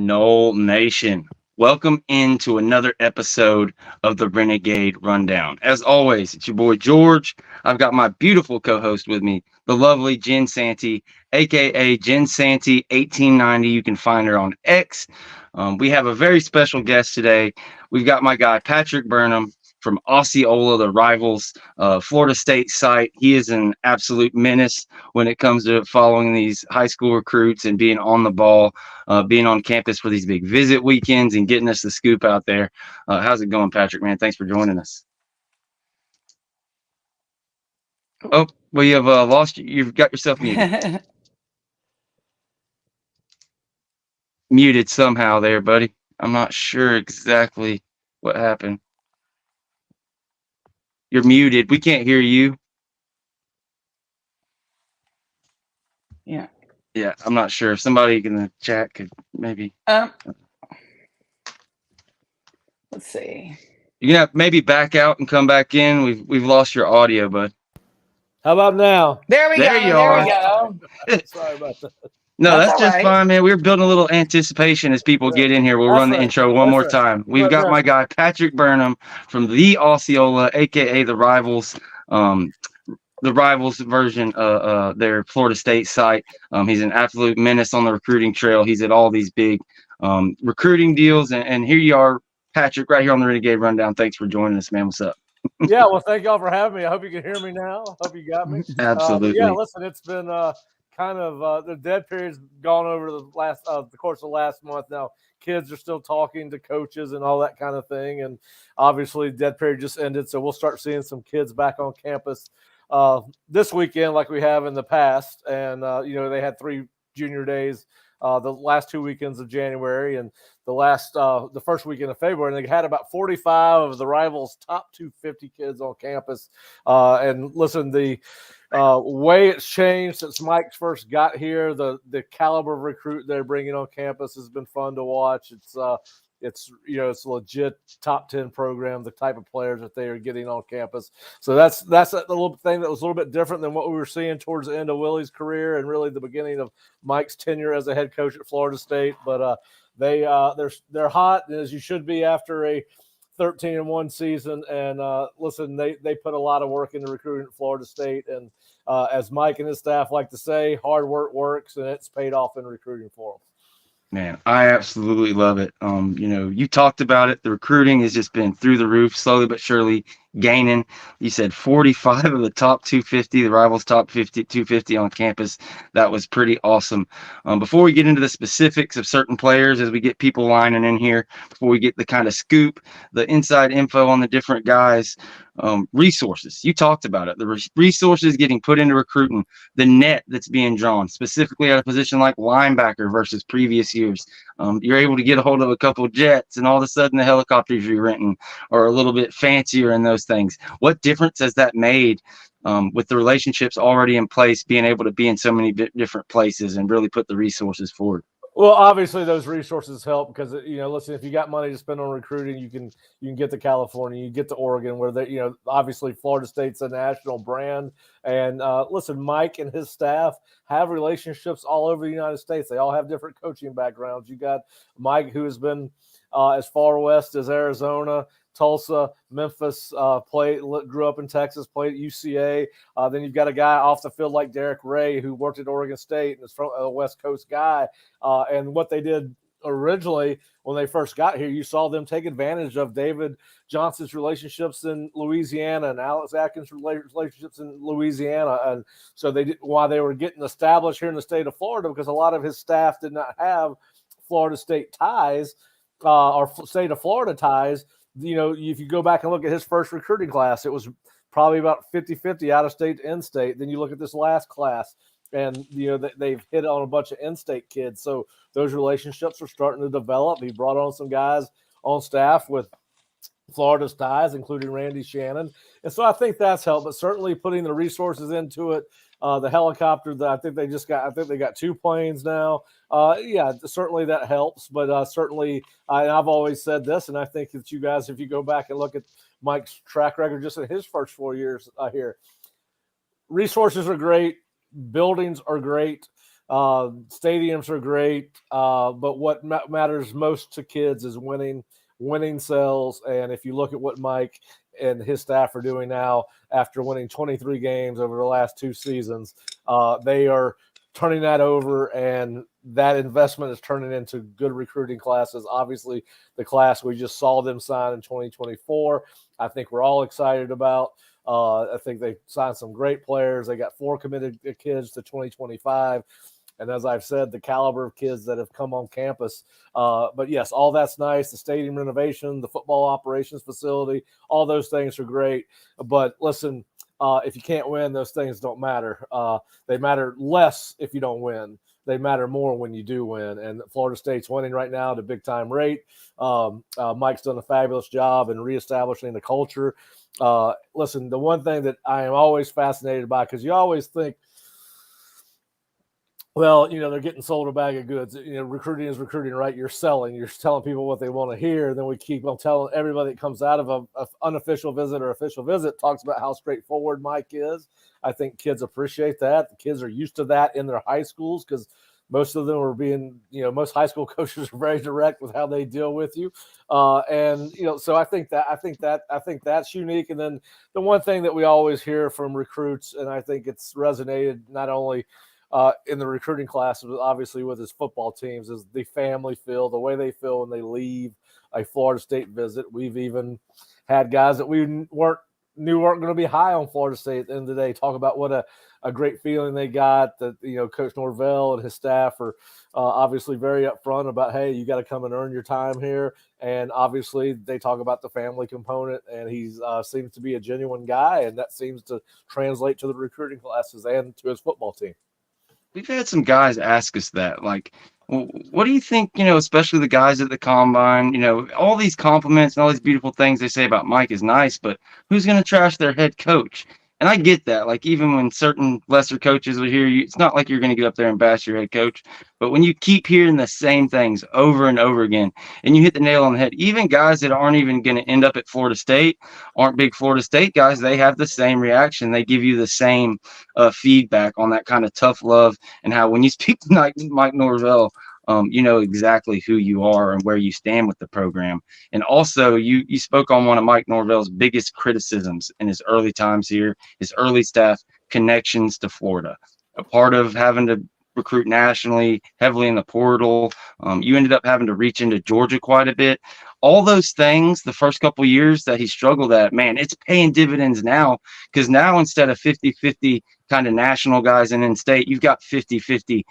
Knoll Nation. Welcome into another episode of the Renegade Rundown. As always, it's your boy George. I've got my beautiful co-host with me, the lovely Jen Santee, aka Jen Santee 1890. You can find her on X. We have a very special guest today. We've got my guy Patrick Burnham from Osceola, the Rivals, Florida State site. He is an absolute menace when it comes to following these high school recruits and being on the ball, being on campus for these big visit weekends and getting us the scoop out there. How's it going, Patrick, man? Thanks for joining us. Oh, well, you have lost. You've got yourself muted. Muted somehow there, buddy. I'm not sure exactly what happened. You're muted. We can't hear you. Yeah. Yeah, I'm not sure. If somebody in the chat could maybe. Let's see. You're gonna have to maybe back out and come back in. We've lost your audio, bud. How about now? There we There go. you There are. we go. Sorry about that. No, That's that's all just right. fine, man. We're building a little anticipation as people get in here. We'll That's run the right. intro one That's more right. time. We've Right, got right. my guy Patrick Burnham from the Osceola, aka the Rivals, the Rivals version of their Florida State site. He's an absolute menace on the recruiting trail. He's at all these big recruiting deals, and here you are, Patrick, right here on the Renegade Rundown. Thanks for joining us, man. What's up? Yeah, well, thank y'all for having me. I hope you can hear me now. I hope you got me. Absolutely. Yeah, listen, it's been kind of the dead period's gone over the course of the last month. Now, kids are still talking to coaches and all that kind of thing, and obviously, dead period just ended, so we'll start seeing some kids back on campus this weekend, like we have in the past. And they had 3 junior days the last 2 weekends of January and the first weekend of February, and they had about 45 of the Rivals' top 250 kids on campus. And listen, the way it's changed since Mike first got here, the caliber of recruit they're bringing on campus has been fun to watch. It's a legit top 10 program, the type of players that they are getting on campus. So that's a little thing that was a little bit different than what we were seeing towards the end of Willie's career and really the beginning of Mike's tenure as a head coach at Florida State. But they're hot, as you should be after a 13-1 season. And listen, they put a lot of work into recruiting at Florida State. And as Mike and his staff like to say, hard work works, and it's paid off in recruiting for them. Man, I absolutely love it. You talked about it. The recruiting has just been through the roof, slowly but surely gaining. You said 45 of the top 250, the Rivals top 250 on campus. That was pretty awesome. Before we get into the specifics of certain players, as we get people lining in here, before we get the kind of scoop, the inside info on the different guys, resources. You talked about it. The resources getting put into recruiting, the net that's being drawn, specifically at a position like linebacker versus previous years. You're able to get a hold of a couple of jets, and all of a sudden the helicopters you're renting are a little bit fancier in those things. What difference has that made with the relationships already in place, being able to be in so many different places and really put the resources forward? Well, obviously those resources help because, listen, if you got money to spend on recruiting, you can get to California, you get to Oregon, where they, obviously Florida State's a national brand. And listen, Mike and his staff have relationships all over the United States. They all have different coaching backgrounds. You got Mike, who has been as far west as Arizona, Tulsa, Memphis, grew up in Texas, played at UCA. Then you've got a guy off the field like Derek Ray, who worked at Oregon State and is from a West Coast guy. And what they did originally when they first got here, you saw them take advantage of David Johnson's relationships in Louisiana and Alex Atkins' relationships in Louisiana. And so while they were getting established here in the state of Florida, because a lot of his staff did not have Florida State ties or state of Florida ties. If you go back and look at his first recruiting class, it was probably about 50-50 out of state to in-state. Then you look at this last class, and they've hit on a bunch of in-state kids. So those relationships are starting to develop. He brought on some guys on staff with Florida's ties, including Randy Shannon. And so I think that's helped, but certainly putting the resources into it. The helicopter that I think they got 2 planes now. Certainly that helps, but certainly I've always said this, and I think that you guys, if you go back and look at Mike's track record just in his first 4 years here, resources are great, buildings are great. Stadiums are great, but what matters most to kids is winning. Winning sells, and if you look at what Mike and his staff are doing now after winning 23 games over the last 2 seasons, they are turning that over, and that investment is turning into good recruiting classes. Obviously, the class we just saw them sign in 2024, I think we're all excited about. I think they signed some great players. They got 4 committed kids to 2025. And as I've said, the caliber of kids that have come on campus. But yes, all that's nice. The stadium renovation, the football operations facility, all those things are great. But listen, if you can't win, those things don't matter. They matter less if you don't win. They matter more when you do win. And Florida State's winning right now at a big-time rate. Mike's done a fabulous job in reestablishing the culture. Listen, the one thing that I am always fascinated by, because you always think, well, they're getting sold a bag of goods. Recruiting is recruiting, right? You're selling. You're telling people what they want to hear. Then we keep on telling everybody that comes out of a unofficial visit or official visit talks about how straightforward Mike is. I think kids appreciate that. The kids are used to that in their high schools because most of them are being, most high school coaches are very direct with how they deal with you. So I think that's unique. And then the one thing that we always hear from recruits, and I think it's resonated not only in the recruiting classes, but obviously with his football teams, is the family feel, the way they feel when they leave a Florida State visit. We've even had guys that we knew weren't going to be high on Florida State at the end of the day talk about what a great feeling they got, that Coach Norvell and his staff are obviously very upfront about, hey, you got to come and earn your time here. And obviously they talk about the family component, and he seems to be a genuine guy, and that seems to translate to the recruiting classes and to his football team. We've had some guys ask us that, like, well, what do you think, especially the guys at the combine, all these compliments and all these beautiful things they say about Mike is nice, but who's going to trash their head coach? And I get that. Like, even when certain lesser coaches would hear you, it's not like you're going to get up there and bash your head coach. But when you keep hearing the same things over and over again, and you hit the nail on the head, even guys that aren't even going to end up at Florida State, aren't big Florida State guys, they have the same reaction. They give you the same feedback on that kind of tough love, and how when you speak to Mike Norvell, you know exactly who you are and where you stand with the program. And also, you spoke on one of Mike Norvell's biggest criticisms in his early times here, his early staff connections to Florida. A part of having to recruit nationally, heavily in the portal, you ended up having to reach into Georgia quite a bit. All those things, the first couple of years that he struggled at, man, it's paying dividends now, because now instead of 50-50 kind of national guys and in-state, you've got 50-50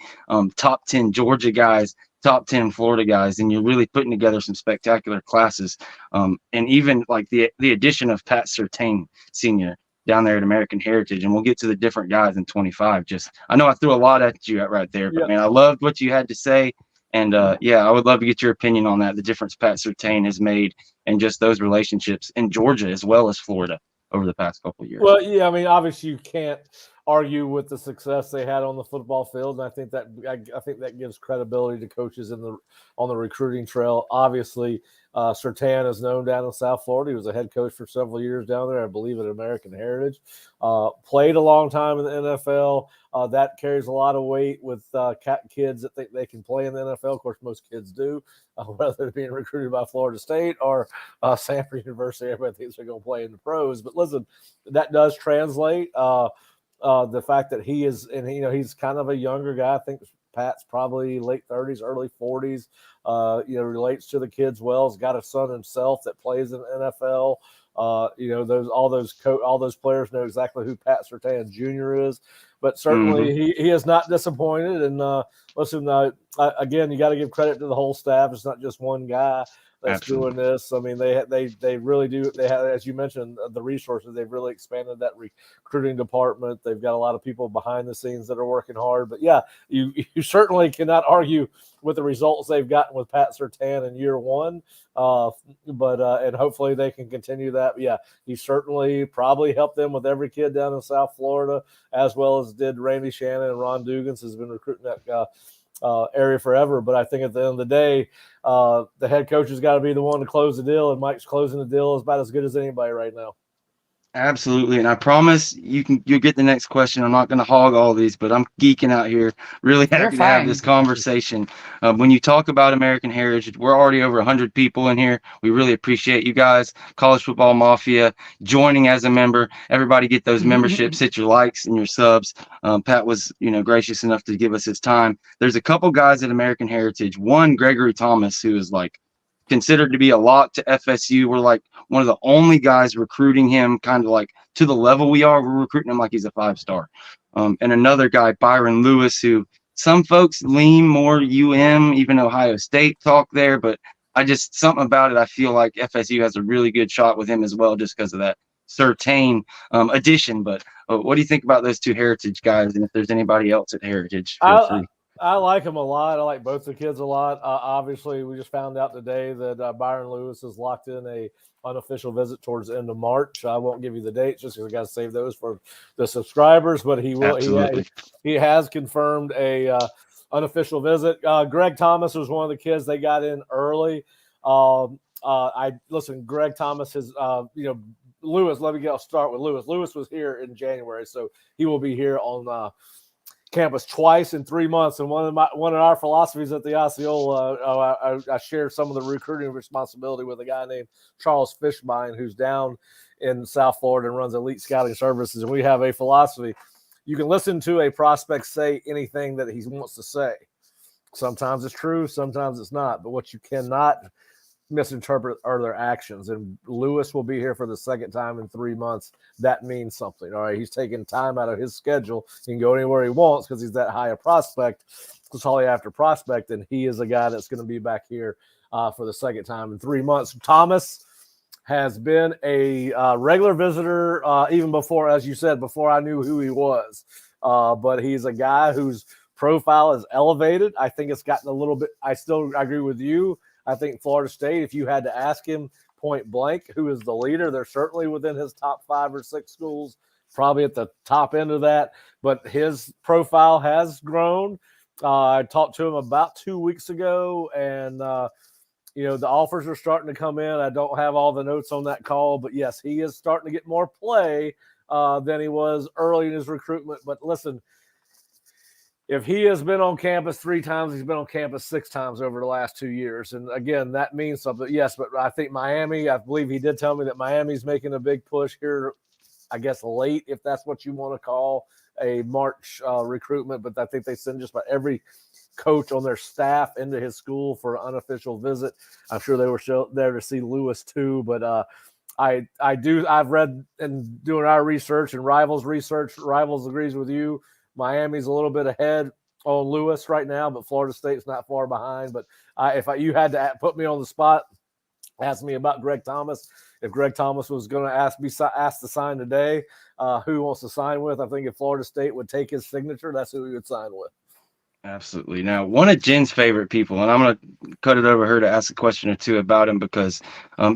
top 10 Georgia guys, top 10 Florida guys, and you're really putting together some spectacular classes. And even like the addition of Pat Surtain Sr. down there at American Heritage, and we'll get to the different guys in 25. I know I threw a lot at you right there, but man, I loved what you had to say. And I would love to get your opinion on that, the difference Pat Surtain has made and just those relationships in Georgia as well as Florida over the past couple of years. Well, yeah, I mean, obviously you can't argue with the success they had on the football field, and I think that gives credibility to coaches on the recruiting trail. Obviously, Surtain is known down in South Florida. He was a head coach for several years down there, I believe, at American Heritage. Played a long time in the NFL. That carries a lot of weight with kids that think they can play in the NFL. Of course, most kids do, whether they're being recruited by Florida State or Stanford University. Everybody thinks they're going to play in the pros. But listen, that does translate. The fact that he is, and he's kind of a younger guy. I think Pat's probably late 30s, early 40s. Relates to the kids well. He's got a son himself that plays in the NFL. All those players know exactly who Pat Surtain Jr. is. But certainly he is not disappointed. And listen, again, you got to give credit to the whole staff. It's not just one guy that's doing this. I mean, they really do. They have, as you mentioned, the resources. They've really expanded that recruiting department. They've got a lot of people behind the scenes that are working hard. But yeah, you certainly cannot argue with the results they've gotten with Pat Surtain in year one. And hopefully they can continue that. But yeah, he certainly probably helped them with every kid down in South Florida, as well as did Randy Shannon and Ron Dugans, has been recruiting that area forever. But I think at the end of the day, the head coach has got to be the one to close the deal, and Mike's closing the deal is about as good as anybody right now. Absolutely, and I promise you'll get the next question. I'm not going to hog all these, but I'm geeking out here. Really You're happy to have this fine. conversation. When you talk about American heritage, we're already over 100 people in here. We really appreciate you guys, College Football Mafia, joining as a member. Everybody get those memberships, hit your likes and your subs. Pat was, gracious enough to give us his time. There's a couple guys at American Heritage. One, Gregory Thomas, who is like considered to be a lot to FSU. We're like one of the only guys recruiting him kind of like to the level we are. We're recruiting him like he's a 5-star. And another guy, Byron Lewis, who some folks lean more even Ohio State talk there, but something about it. I feel like FSU has a really good shot with him as well, just because of that certain addition. But what do you think about those two Heritage guys? And if there's anybody else at Heritage, feel free. I like him a lot. I like both the kids a lot. Obviously, we just found out today that Byron Lewis has locked in a unofficial visit towards the end of March. I won't give you the dates just because we got to save those for the subscribers, but he will. He has confirmed a unofficial visit. Greg Thomas was one of the kids they got in early. Greg Thomas has, Lewis. I'll start with Lewis. Lewis was here in January, so he will be here on campus twice in 3 months. And one of our philosophies at the Osceola, I share some of the recruiting responsibility with a guy named Charles Fishbein, who's down in South Florida and runs Elite Scouting Services. And we have a philosophy. You can listen to a prospect say anything that he wants to say. Sometimes it's true, sometimes it's not. But what you cannot misinterpret are their actions. And Lewis will be here for the second time in 3 months. That means something. All right. He's taking time out of his schedule. He can go anywhere he wants because he's that high a prospect. It's all after prospect. And he is a guy that's going to be back here for the second time in 3 months. Thomas has been a regular visitor even before, as you said, before I knew who he was. But he's a guy whose profile is elevated. I think it's gotten a little bit, I agree with you. I think Florida State, if you had to ask him point blank who is the leader, they're certainly within his top 5 or 6 schools, probably at the top end of that. But his profile has grown. I talked to him about 2 weeks ago, and, the offers are starting to come in. I don't have all the notes on that call, but, yes, he is starting to get more play than he was early in his recruitment. But, listen, if he has been on campus 3 times, he's been on campus 6 times over the last 2 years. And again, that means something. Yes, but I think Miami, I believe he did tell me that Miami's making a big push here, I guess late, if that's what you want to call a March recruitment. But I think they send just about every coach on their staff into his school for an unofficial visit. I'm sure they were there to see Lewis too. But I've read and doing our research and Rivals agrees with you. Miami's a little bit ahead on Lewis right now, but Florida State's not far behind. But you had to put me on the spot, ask me about Greg Thomas. If Greg Thomas was going to be asked to sign today, who wants to sign with? I think if Florida State would take his signature, that's who he would sign with. Absolutely. Now, one of Jen's favorite people, and I'm going to cut it over her to ask a question or two about him because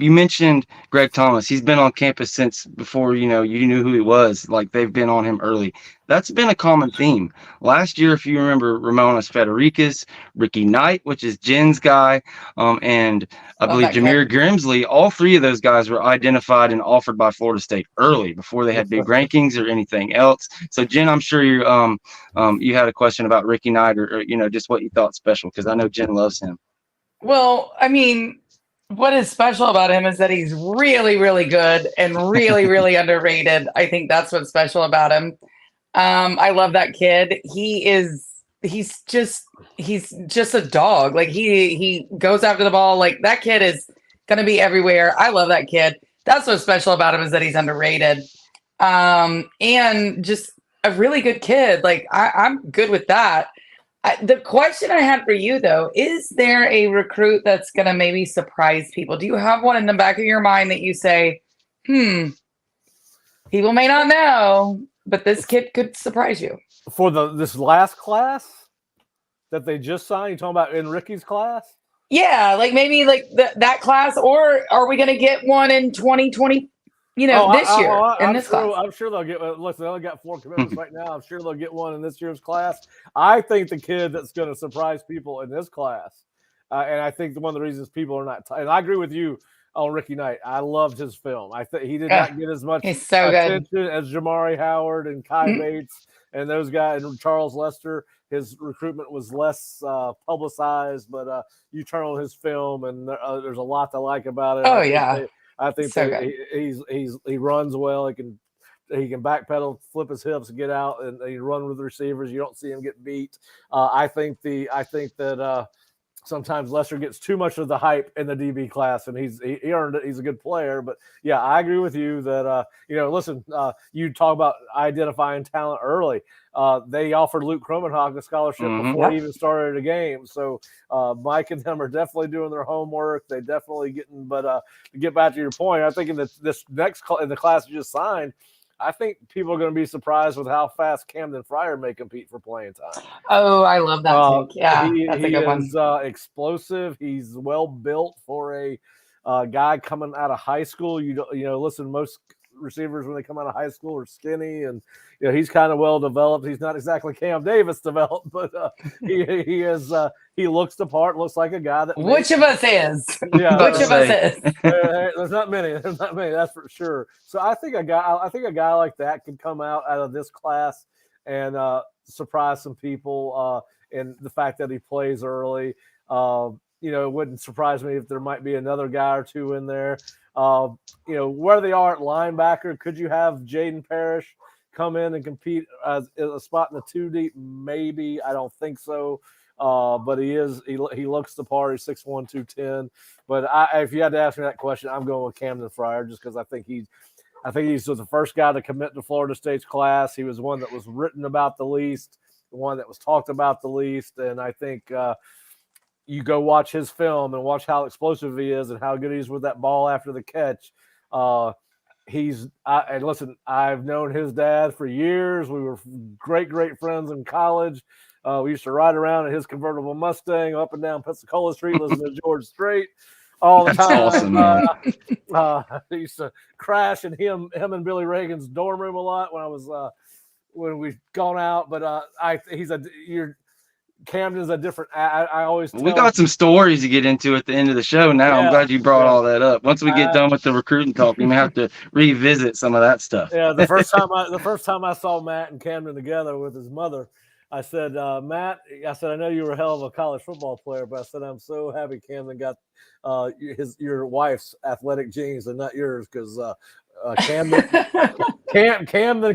you mentioned Greg Thomas. He's been on campus since before, you knew who he was. Like, they've been on him early. That's been a common theme. Last year, if you remember, Ramonas Federicas, Ricky Knight, which is Jen's guy, and I believe Jameer Grimsley, all 3 of those guys were identified and offered by Florida State early before they had big rankings or anything else. So, Jen, I'm sure you had a question about Ricky Knight or just what you thought special, because I know Jen loves him. Well, I mean, what is special about him is that he's really, really good and really, really underrated. I think that's what's special about him. I love that kid. He's just a dog. Like he goes after the ball. Like that kid is going to be everywhere. I love that kid. That's what's special about him is that he's underrated. And just a really good kid. Like I'm good with that. The question I had for you though, is there a recruit that's going to maybe surprise people? Do you have one in the back of your mind that you say, people may not know, but this kid could surprise you? For this last class that they just signed, you talking about in Ricky's class? Yeah, like maybe like that class, or are we going to get one in 2020? This year in this class. I'm sure they'll get. Listen, they only got 4 commitments right now. I'm sure they'll get one in this year's class. I think the kid that's going to surprise people in this class, and I think one of the reasons people are not. And I agree with you. on Ricky Knight. I loved his film. I think he did not get as much He's so good. attention as Jamari Howard and Kai Mhm. Bates and those guys, and Charles Lester. His recruitment was less publicized, but you turn on his film, and there's a lot to like about it. Oh, yeah. I think So that good. he runs well. He can backpedal, flip his hips, get out, and he run with the receivers. You don't see him get beat. I think that sometimes Lester gets too much of the hype in the DB class, and he earned it. He's a good player, but yeah, I agree with you that listen, you talk about identifying talent early. They offered Luke Kromenhoek a scholarship before he even started a game. So Mike and them are definitely doing their homework. They definitely getting. But to get back to your point, I think in this next in the class you just signed, I think people are going to be surprised with how fast Camden Fryer may compete for playing time. Oh, I love that take. Yeah, that's a good one. He is explosive. He's well built for a guy coming out of high school. Listen, most receivers when they come out of high school are skinny, and he's kind of well developed. He's not exactly Cam Davis developed, but he is. He looks the part. Looks like a guy that. Which of us is? Yeah, which of us is? There's not many. There's not many. That's for sure. So I think a guy like that could come out of this class and surprise some people. And the fact that he plays early, it wouldn't surprise me if there might be another guy or two in there. Where they are at linebacker, could you have Jaden Parrish come in and compete as a spot in the 2 deep? Maybe. I don't think so. But he looks the part. He's 6'1", 210. But if you had to ask me that question, I'm going with Camden Fryer just because I think he's the first guy to commit to Florida State's class. He was the one that was written about the least, the one that was talked about the least. And I think you go watch his film and watch how explosive he is and how good he is with that ball after the catch. And listen, I've known his dad for years. We were great friends in college. We used to ride around in his convertible Mustang up and down Pensacola Street, listening to George Strait all the time. Awesome, man. I used to crash in him and Billy Reagan's dorm room a lot when we've gone out. But Camden's a different. I always we got some stories to get into at the end of the show. Now I'm glad you brought all that up. Once we get done with the recruiting talk, we may have to revisit some of that stuff. Yeah, the first time I saw Matt and Camden together with his mother, I said, Matt, I know you were a hell of a college football player, but I said, I'm so happy Camden got your wife's athletic genes and not yours, because Camden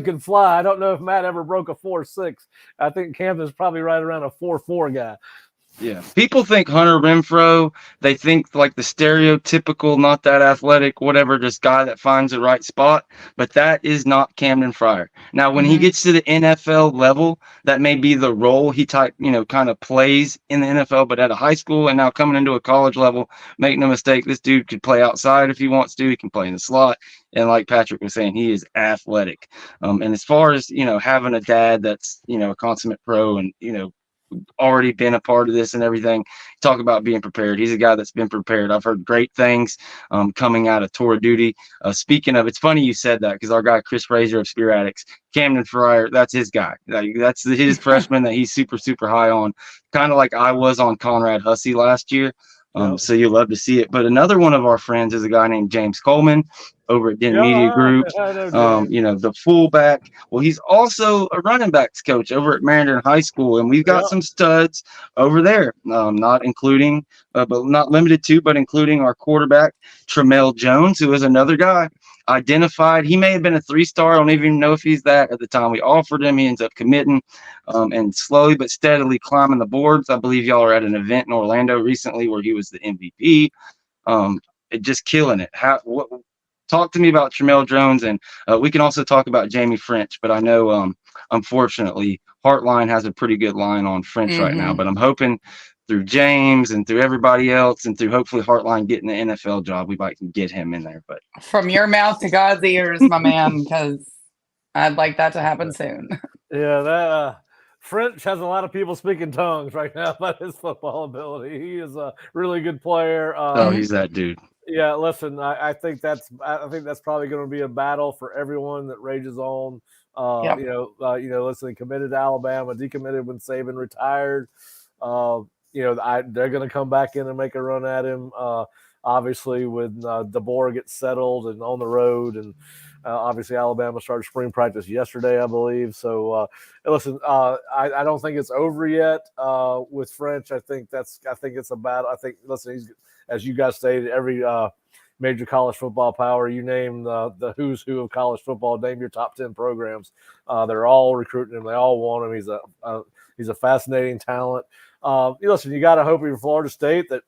can fly. I don't know if Matt ever broke a 4.6. I think Camden's probably right around a 4.4 guy. Yeah. People think Hunter Renfrow, they think like the stereotypical, not that athletic, whatever, just guy that finds the right spot. But that is not Camden Fryer. Now, when he gets to the NFL level, that may be the role he kind of plays in the NFL, but at a high school and now coming into a college level, make no mistake, this dude could play outside if he wants to. He can play in the slot. And like Patrick was saying, he is athletic. And as far as, having a dad that's, a consummate pro and, already been a part of this and everything, talk about being prepared. He's a guy that's been prepared. I've heard great things coming out of tour of duty. Speaking of, it's funny you said that, because our guy Chris Frazier of Spear Addicts, Camden Fryer, that's his guy. That's his freshman that he's super, super high on, kind of like I was on Conrad Hussey last year. So you'll love to see it. But another one of our friends is a guy named James Coleman over at Den Media Group. The fullback. Well, he's also a running backs coach over at Meriden High School, and we've got some studs over there. Not including, but not limited to, but including our quarterback Tramel Jones, who is another guy identified. He may have been a 3-star. I don't even know if he's that at the time we offered him. He ends up committing and slowly but steadily climbing the boards. I believe y'all are at an event in Orlando recently where he was the MVP. Just killing it. Talk to me about Tramel Jones, and we can also talk about Jamie French, but I know unfortunately Heartline has a pretty good line on French right now, but I'm hoping through James and through everybody else and through hopefully Heartline getting the NFL job, we might get him in there. But from your mouth to God's ears, my man, because I'd like that to happen soon. Yeah, that French has a lot of people speaking tongues right now about his football ability. He is a really good player. He's that dude. Yeah, listen, I think that's probably going to be a battle for everyone that rages on. Listen, he committed to Alabama, decommitted when Saban retired. They're going to come back in and make a run at him. obviously when DeBoer gets settled and on the road, and obviously Alabama started spring practice yesterday, I believe. So listen, I don't think it's over yet with French. I think it's a battle. I think, listen, he's, as you guys stated, every major college football power, you name the who's who of college football, name your top 10 programs, they're all recruiting him. They all want him. He's a fascinating talent. Listen, you got to hope you're Florida State that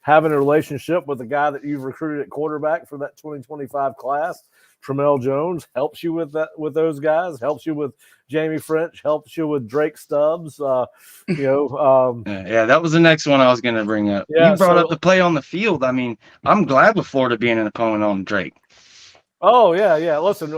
having a relationship with the guy that you've recruited at quarterback for that 2025 class, Tramel Jones, helps you with that, with those guys, helps you with Jamie French, helps you with Drake Stubbs. Yeah, that was the next one I was going to bring up. Yeah, You brought up the play on the field. I mean, I'm glad with Florida being an opponent on Drake. Oh yeah. Listen,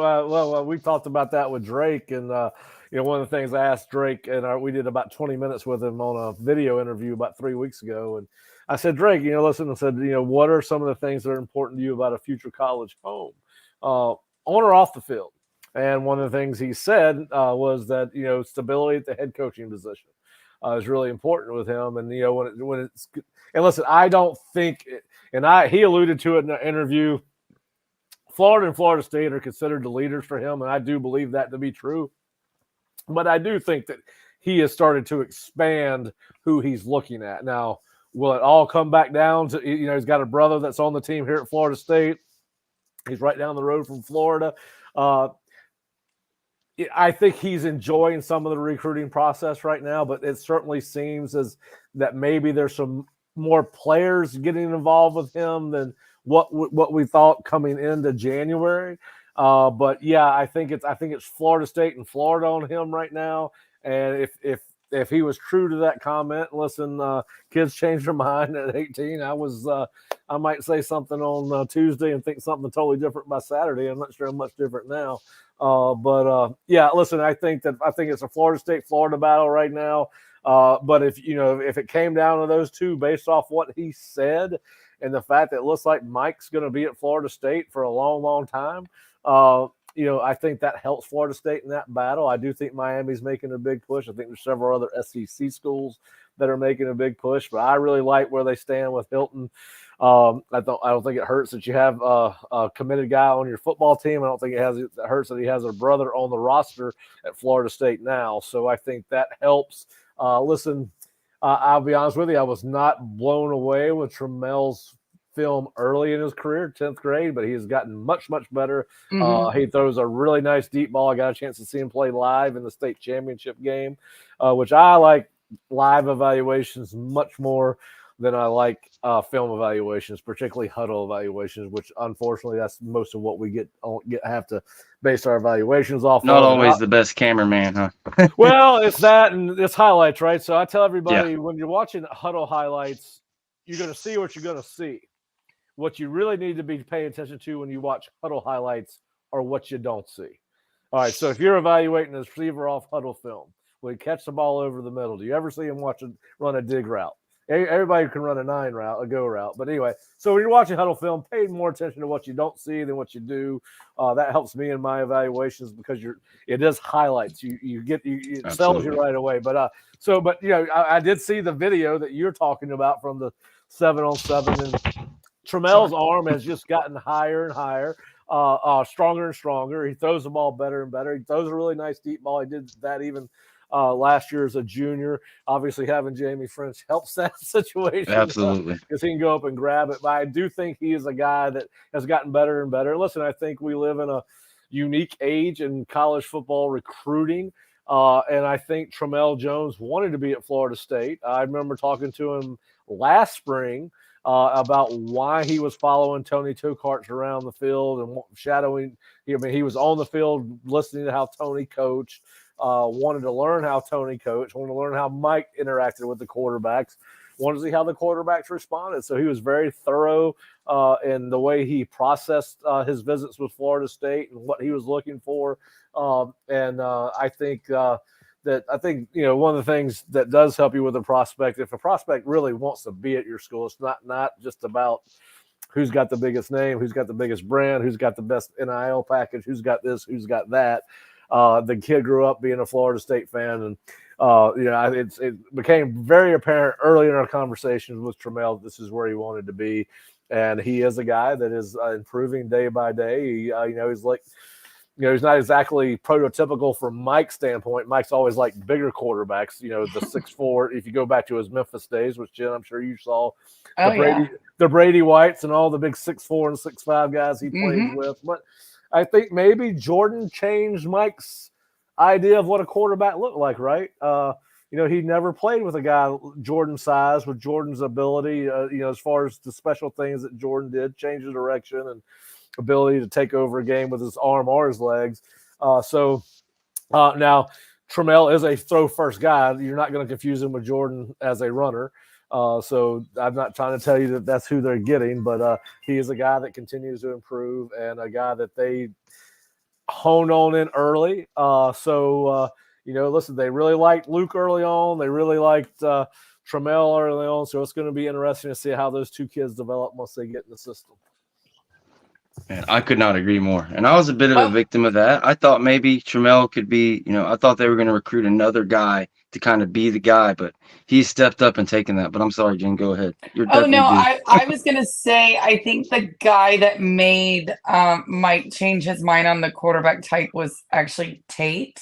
we talked about that with Drake, and one of the things I asked Drake, and we did about 20 minutes with him on a video interview about 3 weeks ago, and I said, Drake, listen, I said, what are some of the things that are important to you about a future college home, on or off the field? And one of the things he said was that stability at the head coaching position is really important with him, and and listen, I don't think, he alluded to it in the interview. Florida and Florida State are considered the leaders for him, and I do believe that to be true. But I do think that he has started to expand who he's looking at. Now, will it all come back down to, he's got a brother that's on the team here at Florida State. He's right down the road from Florida. I think he's enjoying some of the recruiting process right now, but it certainly seems as that maybe there's some more players getting involved with him than what we thought coming into January. But yeah, I think it's Florida State and Florida on him right now. And if he was true to that comment, listen, kids change their mind at 18. I might say something on Tuesday and think something totally different by Saturday. I'm not sure I'm much different now. Yeah, listen, I think it's a Florida State Florida battle right now. But if it came down to those two based off what he said and the fact that it looks like Mike's going to be at Florida State for a long, long time, I think that helps Florida State in that battle. I do think Miami's making a big push. I think there's several other SEC schools that are making a big push, but I really like where they stand with Hilton. I don't think it hurts that you have a committed guy on your football team. I don't think it hurts that he has a brother on the roster at Florida State now. So I think that helps. Listen, I'll be honest with you. I was not blown away with Tramel's film early in his career, 10th grade, but he has gotten much, much better. Mm-hmm. He throws a really nice deep ball. I got a chance to see him play live in the state championship game, which I like live evaluations much more than I like film evaluations, particularly huddle evaluations, which unfortunately that's most of what we have to base our evaluations off. Not always the best cameraman, huh? Well, it's that and it's highlights, right? So I tell everybody, when you're watching huddle highlights, you're going to see what you're going to see. What you really need to be paying attention to when you watch huddle highlights are what you don't see. All right, so if you're evaluating a receiver off huddle film, will he catch the ball over the middle? Do you ever see him run a dig route? Everybody can run a go route. But anyway, so when you're watching huddle film, pay more attention to what you don't see than what you do. That helps me in my evaluations because it is highlights. It sells you right away. But I did see the video that you're talking about from the 7-on-7, and Tramel's arm has just gotten higher and higher, stronger and stronger. He throws the ball better and better. He throws a really nice deep ball. He did that even last year as a junior. Obviously, having Jamie French helps that situation. Absolutely. Because he can go up and grab it. But I do think he is a guy that has gotten better and better. Listen, I think we live in a unique age in college football recruiting. And I think Tramel Jones wanted to be at Florida State. I remember talking to him last spring about why he was following Tony Tokarts around the field and shadowing. He was on the field listening to how Tony coached, wanted to learn how Tony coached, wanted to learn how Mike interacted with the quarterbacks, wanted to see how the quarterbacks responded. So he was very thorough in the way he processed his visits with Florida State and what he was looking for. I think one of the things that does help you with a prospect, if a prospect really wants to be at your school, it's not just about who's got the biggest name, who's got the biggest brand, who's got the best NIL package, who's got this, who's got that. The kid grew up being a Florida State fan, and it became very apparent early in our conversations with Tramel this is where he wanted to be. And he is a guy that is improving day by day. He's like, he's not exactly prototypical from Mike's standpoint. Mike's always like bigger quarterbacks, the 6'4". If you go back to his Memphis days, which Jen, I'm sure you saw, the Brady Whites and all the big 6'4" and 6'5" guys he played with. But I think maybe Jordan changed Mike's idea of what a quarterback looked like, right? He never played with a guy Jordan's size, with Jordan's ability, as far as the special things that Jordan did, change the direction and ability to take over a game with his arm or his legs. Now Trammell is a throw first guy. You're not going to confuse him with Jordan as a runner. So I'm not trying to tell you that that's who they're getting, but he is a guy that continues to improve and a guy that they honed on in early. Listen, they really liked Luke early on. They really liked Trammell early on. So it's going to be interesting to see how those two kids develop once they get in the system. Man, I could not agree more. And I was a bit of a victim of that. I thought maybe Trammell could be, I thought they were going to recruit another guy to kind of be the guy, but he stepped up and taken that. But I'm sorry, Jen, go ahead. I was going to say, I think the guy that made Mike change his mind on the quarterback type was actually Tate,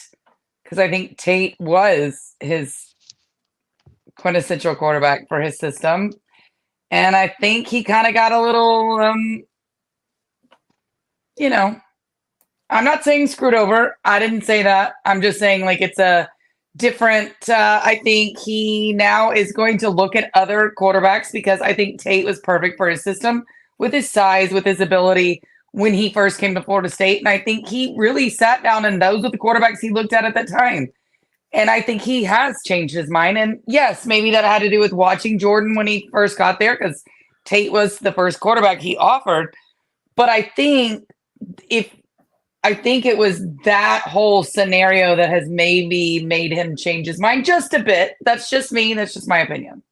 because I think Tate was his quintessential quarterback for his system. And I think he kind of got a little... I'm not saying screwed over. I didn't say that. I'm just saying it's a different, I think he now is going to look at other quarterbacks, because I think Tate was perfect for his system with his size, with his ability when he first came to Florida State. And I think he really sat down and those were the quarterbacks he looked at that time. And I think he has changed his mind. And yes, maybe that had to do with watching Jordan when he first got there, because Tate was the first quarterback he offered. But I think it was that whole scenario that has maybe made him change his mind just a bit. That's just me. That's just my opinion.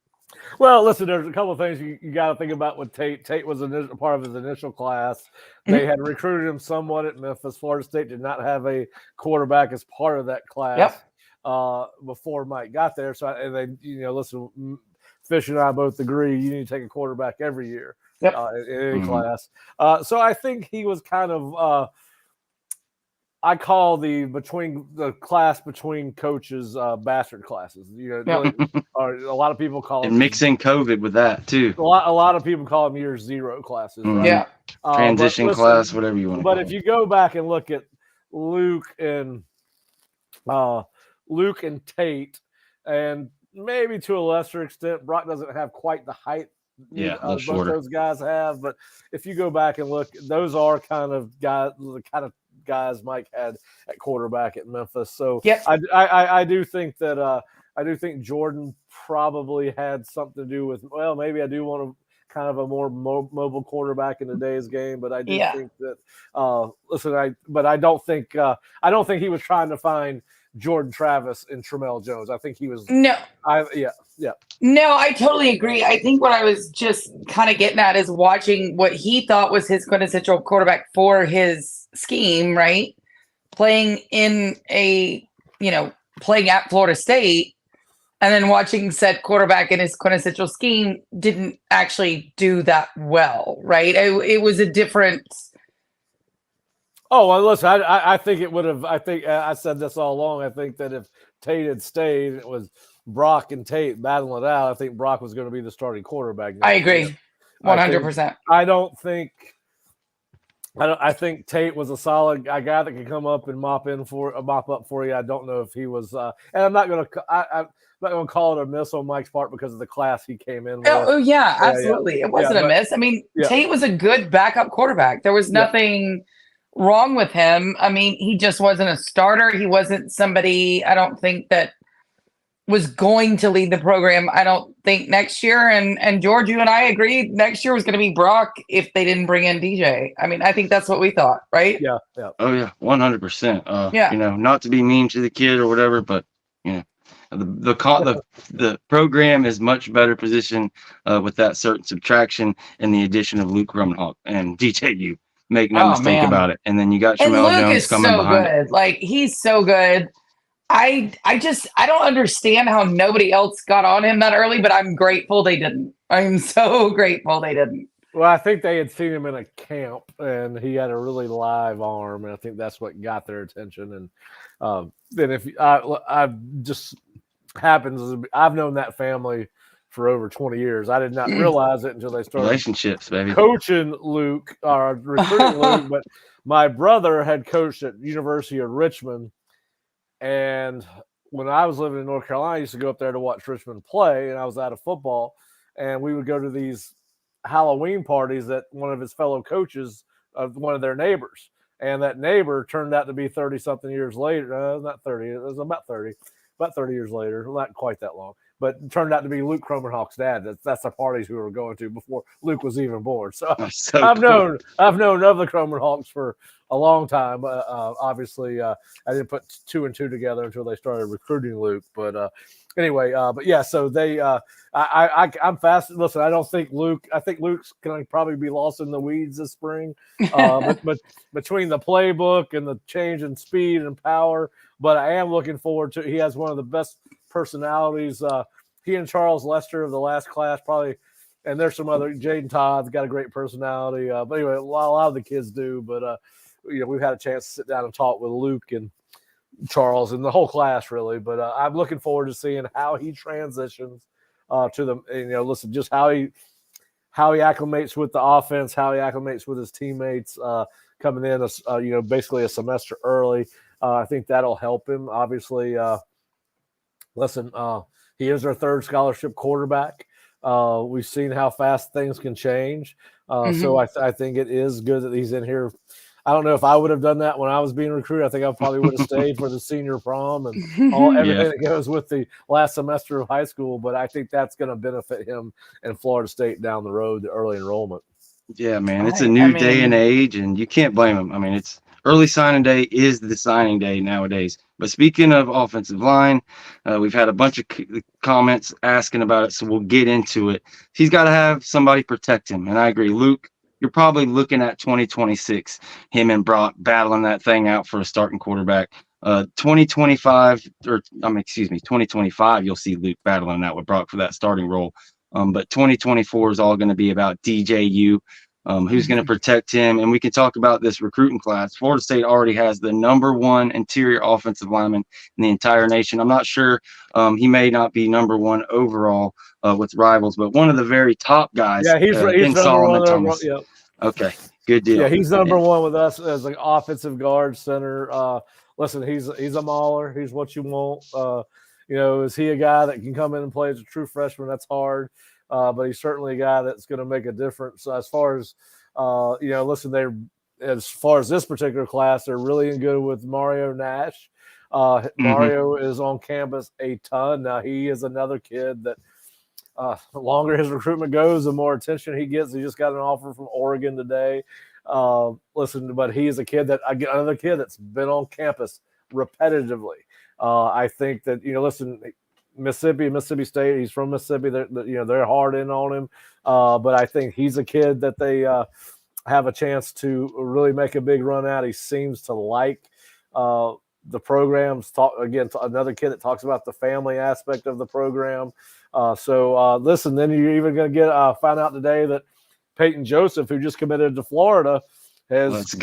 Well, listen, there's a couple of things you got to think about with Tate. Tate was a part of his initial class. They had recruited him somewhat at Memphis. Florida State did not have a quarterback as part of that class before Mike got there. So, listen, Fish and I both agree you need to take a quarterback every year in any class. So I think he was kind of I call the class between coaches bastard classes. A lot of people call and mixing COVID with that too. A lot of people call them year zero classes, right? Yeah, transition class, whatever you want to call it. But if you go back and look at Luke and Tate, and maybe to a lesser extent, Brock doesn't have quite the height both those guys have. But if you go back and look, those are the guys Mike had at quarterback at Memphis. So I do think that I do think Jordan probably had something to do with, maybe I do want kind of a more mobile quarterback in today's game, but I do think that I don't think he was trying to find Jordan Travis and Trammell Jones. I think he was No, I totally agree. I think what I was just kind of getting at is watching what he thought was his quintessential quarterback for his scheme, right? Playing playing at Florida State, and then watching said quarterback in his quintessential scheme didn't actually do that well, right? It was a different. Oh, well, listen, I think it would have. I think I said this all along. I think that if Tate had stayed, it was Brock and Tate battling it out. I think Brock was going to be the starting quarterback. I agree, 100%. I think Tate was a solid guy that could come up and mop up for you. I don't know if he was, and I'm not going to call it a miss on Mike's part because of the class he came in with. Oh yeah, absolutely. It wasn't a miss. I mean, Tate was a good backup quarterback. There was nothing wrong with him. I mean, he just wasn't a starter. He wasn't somebody, I don't think, that was going to lead the program, I don't think, next year. And George, you and I agreed next year was going to be Brock if they didn't bring in DJ. I mean, I think that's what we thought, right? Yeah. Oh yeah, 100%. Not to be mean to the kid or whatever, but the program is much better positioned with that certain subtraction and the addition of Luke Rummenhock and DJU. Make no mistake about it. And then you got Trammell Jones coming behind. Good. Like, he's so good. I don't understand how nobody else got on him that early, but I'm grateful they didn't. I'm so grateful they didn't. Well, I think they had seen him in a camp, and he had a really live arm, and I think that's what got their attention. And then if I just happens, I've known that family for over 20 years. I did not realize it until they started Relationships, baby. coaching Luke or recruiting Luke. But my brother had coached at University of Richmond, and when I was living in North Carolina, I used to go up there to watch Richmond play, and I was out of football, and we would go to these Halloween parties that one of his fellow coaches of one of their neighbors. And that neighbor turned out to be 30 something years later. Not 30, it was about 30 years later, not quite that long, but it turned out to be Luke Cromenhawk's dad. That's the parties we were going to before Luke was even born. So, I've known of the Cromenhawks for a long time. Obviously, I didn't put two and two together until they started recruiting Luke. But anyway, but yeah, so they I'm fast. Listen, I think Luke's going to probably be lost in the weeds this spring. But between the playbook and the change in speed and power, but I am looking forward to. He has one of the best personalities. He and Charles Lester of the last class probably, and there's some other. Jaden Todd's got a great personality. But anyway, a lot of the kids do. But we've had a chance to sit down and talk with Luke and Charles and the whole class really. But I'm looking forward to seeing how he transitions to the. Listen, just how he acclimates with the offense, how he acclimates with his teammates coming in, basically a semester early. I think that'll help him. Obviously, listen, he is our third scholarship quarterback. We've seen how fast things can change. So I think it is good that he's in here. I don't know if I would have done that when I was being recruited. I think I probably would have stayed for the senior prom and everything that goes with the last semester of high school. But I think that's going to benefit him and Florida State down the road, the early enrollment. Yeah, man, it's a new day and age, and you can't blame him. I mean, it's early signing day is the signing day nowadays. But speaking of offensive line, we've had a bunch of comments asking about it, so we'll get into it. He's got to have somebody protect him, and I agree. Luke, you're probably looking at 2026, him and Brock battling that thing out for a starting quarterback. 2025, 2025, you'll see Luke battling out with Brock for that starting role. But 2024 is all going to be about DJU, who's going to protect him. And we can talk about this recruiting class. Florida State already has the number one interior offensive lineman in the entire nation. I'm not sure. He may not be number one overall with rivals, but one of the very top guys. Yeah, he's in Solomon Thomas. Yeah. Okay, good deal. Yeah, he's number one with us as an offensive guard center. Listen, he's a mauler. He's what you want. Is he a guy that can come in and play as a true freshman? That's hard. But he's certainly a guy that's going to make a difference. As far as, as far as this particular class, they're really good with Mario Nash. Mario is on campus a ton. Now, he is another kid that the longer his recruitment goes, the more attention he gets. He just got an offer from Oregon today. But he is another kid that's been on campus repetitively. I think that, Mississippi State, he's from Mississippi. They're hard in on him. But I think he's a kid that they have a chance to really make a big run at. He seems to like the programs. Another kid that talks about the family aspect of the program. Listen, then you're even going to find out today that Peyton Joseph, who just committed to Florida, has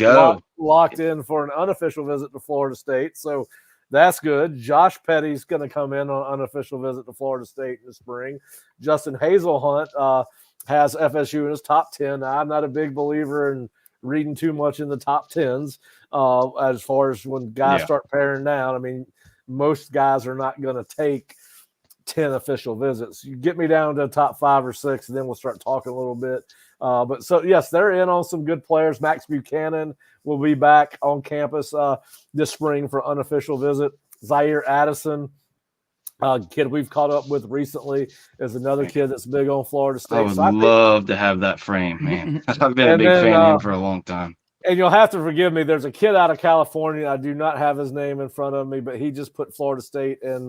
locked in for an unofficial visit to Florida State. So that's good. Josh Petty's going to come in on an unofficial visit to Florida State in the spring. Justin Hazelhunt has FSU in his top 10. Now, I'm not a big believer in reading too much in the top 10s as far as when guys start paring down. I mean, most guys are not going to take 10 official visits. You get me down to the top 5 or 6, and then we'll start talking a little bit. But yes, they're in on some good players. Max Buchanan will be back on campus this spring for unofficial visit. Zaire Addison, kid we've caught up with recently, is another kid that's big on Florida State. I would love to have that frame, man. I've been a big fan of him for a long time. And you'll have to forgive me. There's a kid out of California. I do not have his name in front of me, but he just put Florida State in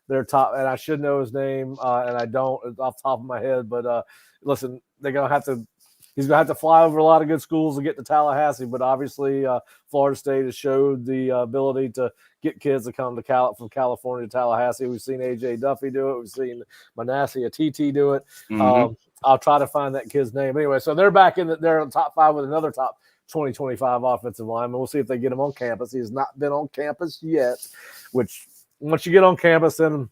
their top, and I should know his name, and I don't off the top of my head. But listen, he's going to have to fly over a lot of good schools to get to Tallahassee. But obviously, Florida State has showed the ability to get kids to come from California to Tallahassee. We've seen A.J. Duffy do it. We've seen Manasseh Atiti do it. I'll try to find that kid's name. Anyway, so they're back they're on top 5 with another top 2025 offensive lineman. We'll see if they get him on campus. He has not been on campus yet, which once you get on campus, then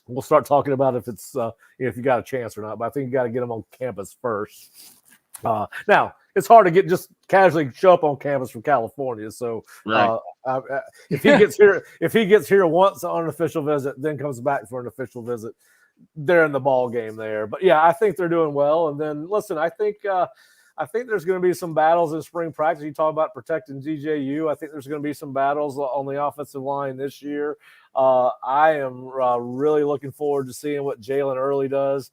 we'll start talking about if it's if you got a chance or not. But I think you got to get him on campus first. Now it's hard to just casually show up on campus from California. So Right. if he gets here once on an official visit, then comes back for an official visit, they're in the ball game there. But yeah, I think they're doing well. And then listen, I think there's going to be some battles in spring practice. You talk about protecting DJU. I think there's going to be some battles on the offensive line this year. I am really looking forward to seeing what Jalen Early does,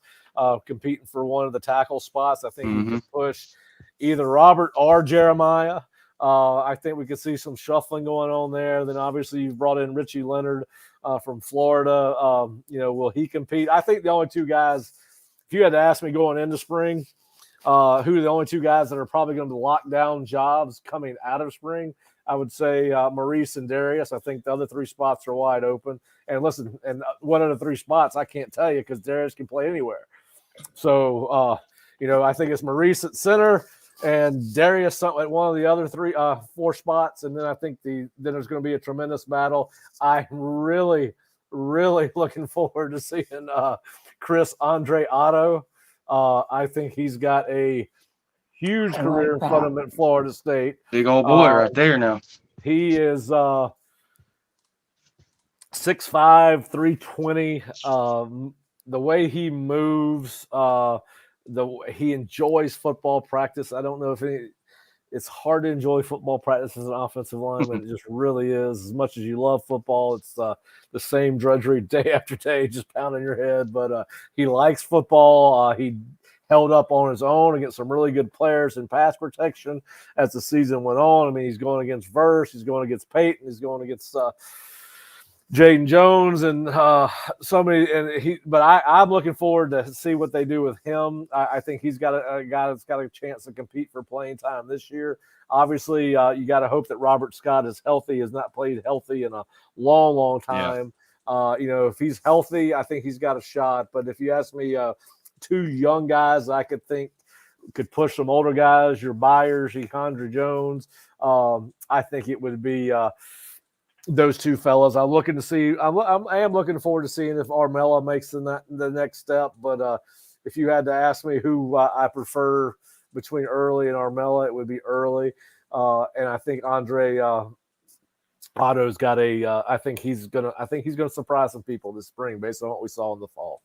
competing for one of the tackle spots. I think he can push either Robert or Jeremiah. I think we could see some shuffling going on there. Then obviously you've brought in Richie Leonard from Florida. Will he compete? I think the only two guys, if you had to ask me going into spring, who are the only two guys that are probably going to lock down jobs coming out of spring, I would say Maurice and Darius. I think the other 3 spots are wide open. And listen, and one of the 3 spots I can't tell you because Darius can play anywhere. So, I think it's Maurice at center and Darius at one of the other 4 spots. And then I think then there's going to be a tremendous battle. I'm really, really looking forward to seeing Chris Andre Otto. I think he's got a huge career in front of him at Florida State. Big old boy right there now. He is 6'5", 320. The way he moves, he enjoys football practice. I don't know if it's hard to enjoy football practice as an offensive lineman. It just really is. As much as you love football, it's the same drudgery day after day, just pounding your head. But he likes football. He held up on his own against some really good players in pass protection as the season went on. I mean, he's going against Verse, he's going against Peyton, he's going against Jaden Jones and so many. But I'm looking forward to see what they do with him. I think he's got a guy that's got a chance to compete for playing time this year. Obviously, you got to hope that Robert Scott is healthy. Has not played healthy in a long, long time. Yeah. If he's healthy, I think he's got a shot. But if you ask me, 2 young guys I could think could push some older guys, your Byers, Econdre Jones. I think it would be those 2 fellas. I am looking forward to seeing if Armella makes the next step. But if you had to ask me who I prefer between Early and Armella, it would be Early. And I think Andre Otto's got I think he's gonna surprise some people this spring based on what we saw in the fall.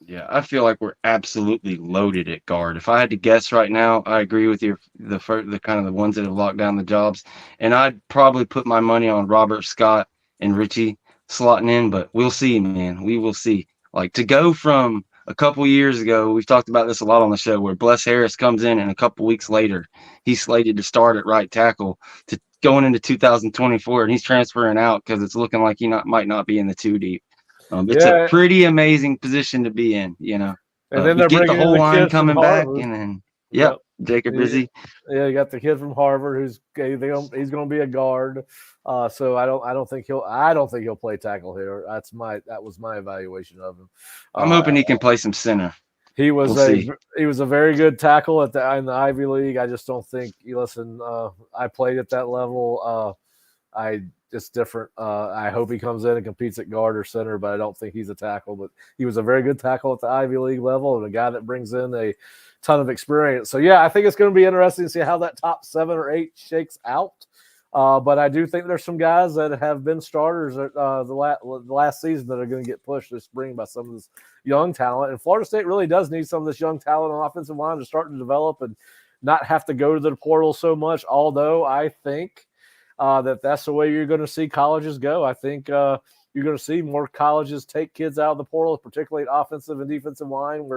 Yeah, I feel like we're absolutely loaded at guard. If I had to guess right now, I agree with you. The kind of the ones that have locked down the jobs, and I'd probably put my money on Robert Scott and Richie slotting in. But we'll see, man. We will see. Like to go from a couple years ago, we've talked about this a lot on the show, where Bless Harris comes in and a couple weeks later he's slated to start at right tackle, to going into 2024, and he's transferring out because it's looking like he might not be in the 2 deep. It's a pretty amazing position to be in, And then they're get the whole line coming back, Harvard. and then Jacob Rizzi. Yeah, you got the kid from Harvard who's he's going to be a guard. So I don't think he'll play tackle here. That was my evaluation of him. I'm hoping he can play some center. He was a very good tackle in the Ivy League. I just don't think. I played at that level. It's different. I hope he comes in and competes at guard or center, but I don't think he's a tackle. But he was a very good tackle at the Ivy League level and a guy that brings in a ton of experience. So, yeah, I think it's going to be interesting to see how that top 7 or 8 shakes out. But I do think there's some guys that have been starters at the last season that are going to get pushed this spring by some of this young talent. And Florida State really does need some of this young talent on offensive line to start to develop and not have to go to the portal so much, although I think that's the way you're going to see colleges go. I think you're going to see more colleges take kids out of the portal, particularly at offensive and defensive line,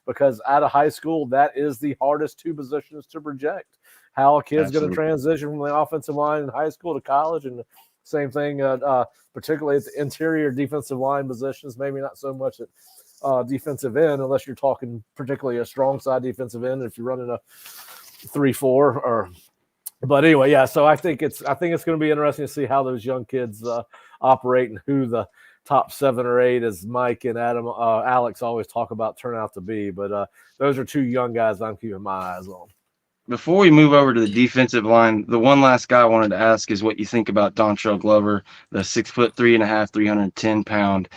because out of high school, that is the hardest 2 positions to project. How a kid's going to transition from the offensive line in high school to college, and same thing, particularly at the interior defensive line positions, maybe not so much at defensive end, unless you're talking particularly a strong side defensive end, if you're running a 3-4 or – but anyway, so I think it's going to be interesting to see how those young kids operate and who the top 7 or 8 as Mike and Alex always talk about turn out to be. But those are 2 young guys I'm keeping my eyes on. Before we move over to the defensive line, the one last guy I wanted to ask is what you think about Dontrell Glover, the 6'3.5", 310-pound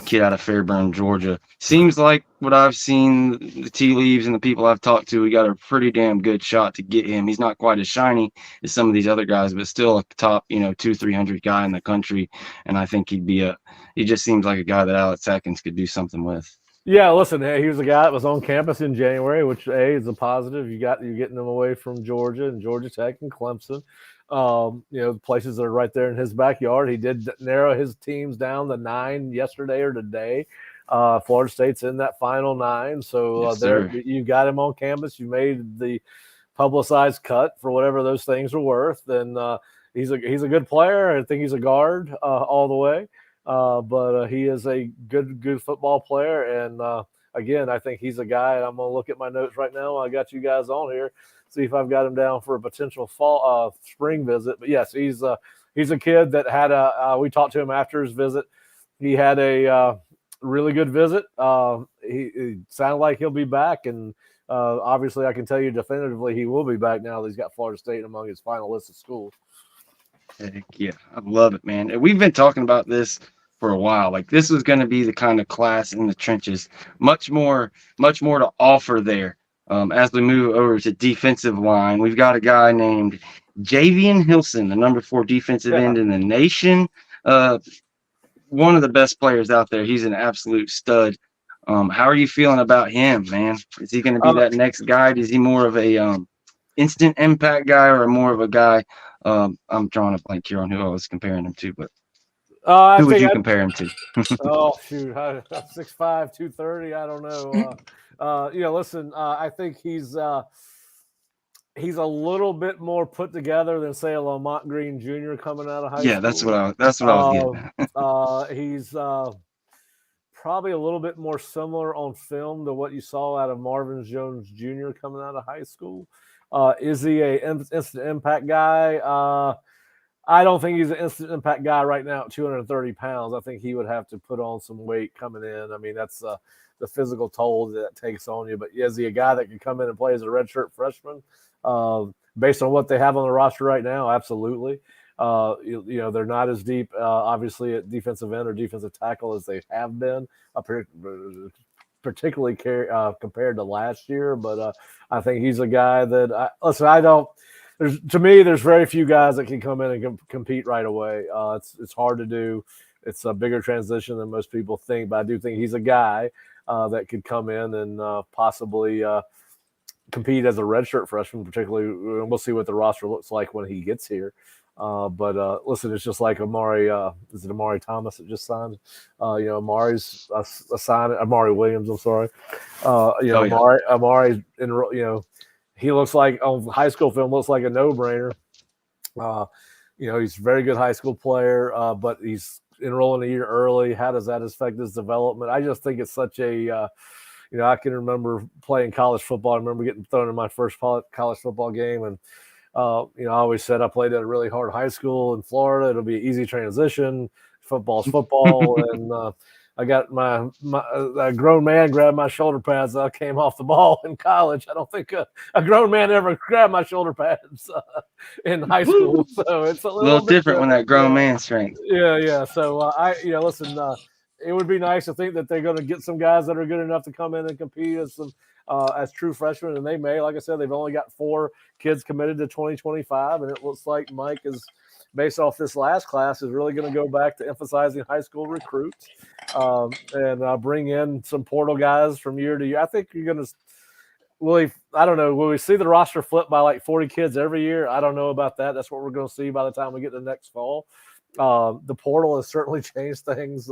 kid out of Fairburn, Georgia. Seems like what I've seen, the tea leaves and the people I've talked to, we got a pretty damn good shot to get him. He's not quite as shiny as some of these other guys, but still a top, 200-300 guy in the country. And I think he just seems like a guy that Alex Atkins could do something with. Yeah, listen, he was a guy that was on campus in January, which is a positive. You're getting him away from Georgia and Georgia Tech and Clemson. The places that are right there in his backyard. He did narrow his teams down to 9 yesterday or today. Florida State's in that final 9, so Yes, you got him on campus. You made the publicized cut for whatever those things are worth, and he's a good player. I think he's a guard all the way. But he is a good football player. And again, I think he's a guy, and I'm going to look at my notes right now. I got you guys on here, see if I've got him down for a potential spring visit. But yes, he's a kid that had we talked to him after his visit. He had a really good visit. He sounded like he'll be back. And obviously I can tell you definitively he will be back now that he's got Florida State among his final list of schools. Heck yeah, I love it, man. And we've been talking about this for a while. Like, this was going to be the kind of class in the trenches. Much more to offer there. As we move over to defensive line, we've got a guy named Javian Hilson, the number 4 defensive end in the nation. One of the best players out there. He's an absolute stud. How are you feeling about him, man? Is he going to be that next guy? Is he more of a instant impact guy or more of a guy? I'm drawing a blank here on who I was comparing him to, but who would you compare him to? Oh, shoot. 6'5", 230. I don't know. Listen, I think he's a little bit more put together than, say, a Lamont Green Jr. coming out of high school. Yeah, that's what I was getting at. He's probably a little bit more similar on film to what you saw out of Marvin Jones Jr. coming out of high school. Is he an instant impact guy? I don't think he's an instant impact guy right now at 230 pounds. I think he would have to put on some weight coming in. I mean, that's the physical toll that takes on you. But is he a guy that can come in and play as a redshirt freshman? Based on what they have on the roster right now, absolutely. They're not as deep, obviously, at defensive end or defensive tackle as they have been, particularly compared to last year. But I think he's a guy that there's very few guys that can come in and compete right away. It's hard to do. It's a bigger transition than most people think, but I do think he's a guy that could come in and possibly compete as a redshirt freshman, particularly. We'll see what the roster looks like when he gets here. But listen, it's just like Amari. Is it Amari Thomas that just signed? Amari's signed. Amari Williams. I'm sorry. Amari. He looks like on high school film looks like a no-brainer. He's a very good high school player, but he's enrolling a year early. How does that affect his development? I just think it's such a I can remember playing college football. I remember getting thrown in my first college football game, and I always said I played at a really hard high school in Florida. It'll be an easy transition. Football's football, and I got a grown man grabbed my shoulder pads. I came off the ball in college. I don't think a grown man ever grabbed my shoulder pads in high school. So it's a little different when that grown man strength. Yeah. So listen. It would be nice to think that they're going to get some guys that are good enough to come in and compete as true freshmen, and they may. Like I said, they've only got 4 kids committed to 2025, and it looks like Mike is, based off this last class, is really going to go back to emphasizing high school recruits and bring in some portal guys from year to year. I think you're going to I don't know. Will we see the roster flip by like 40 kids every year? I don't know about that. That's what we're going to see by the time we get to next fall. The portal has certainly changed things.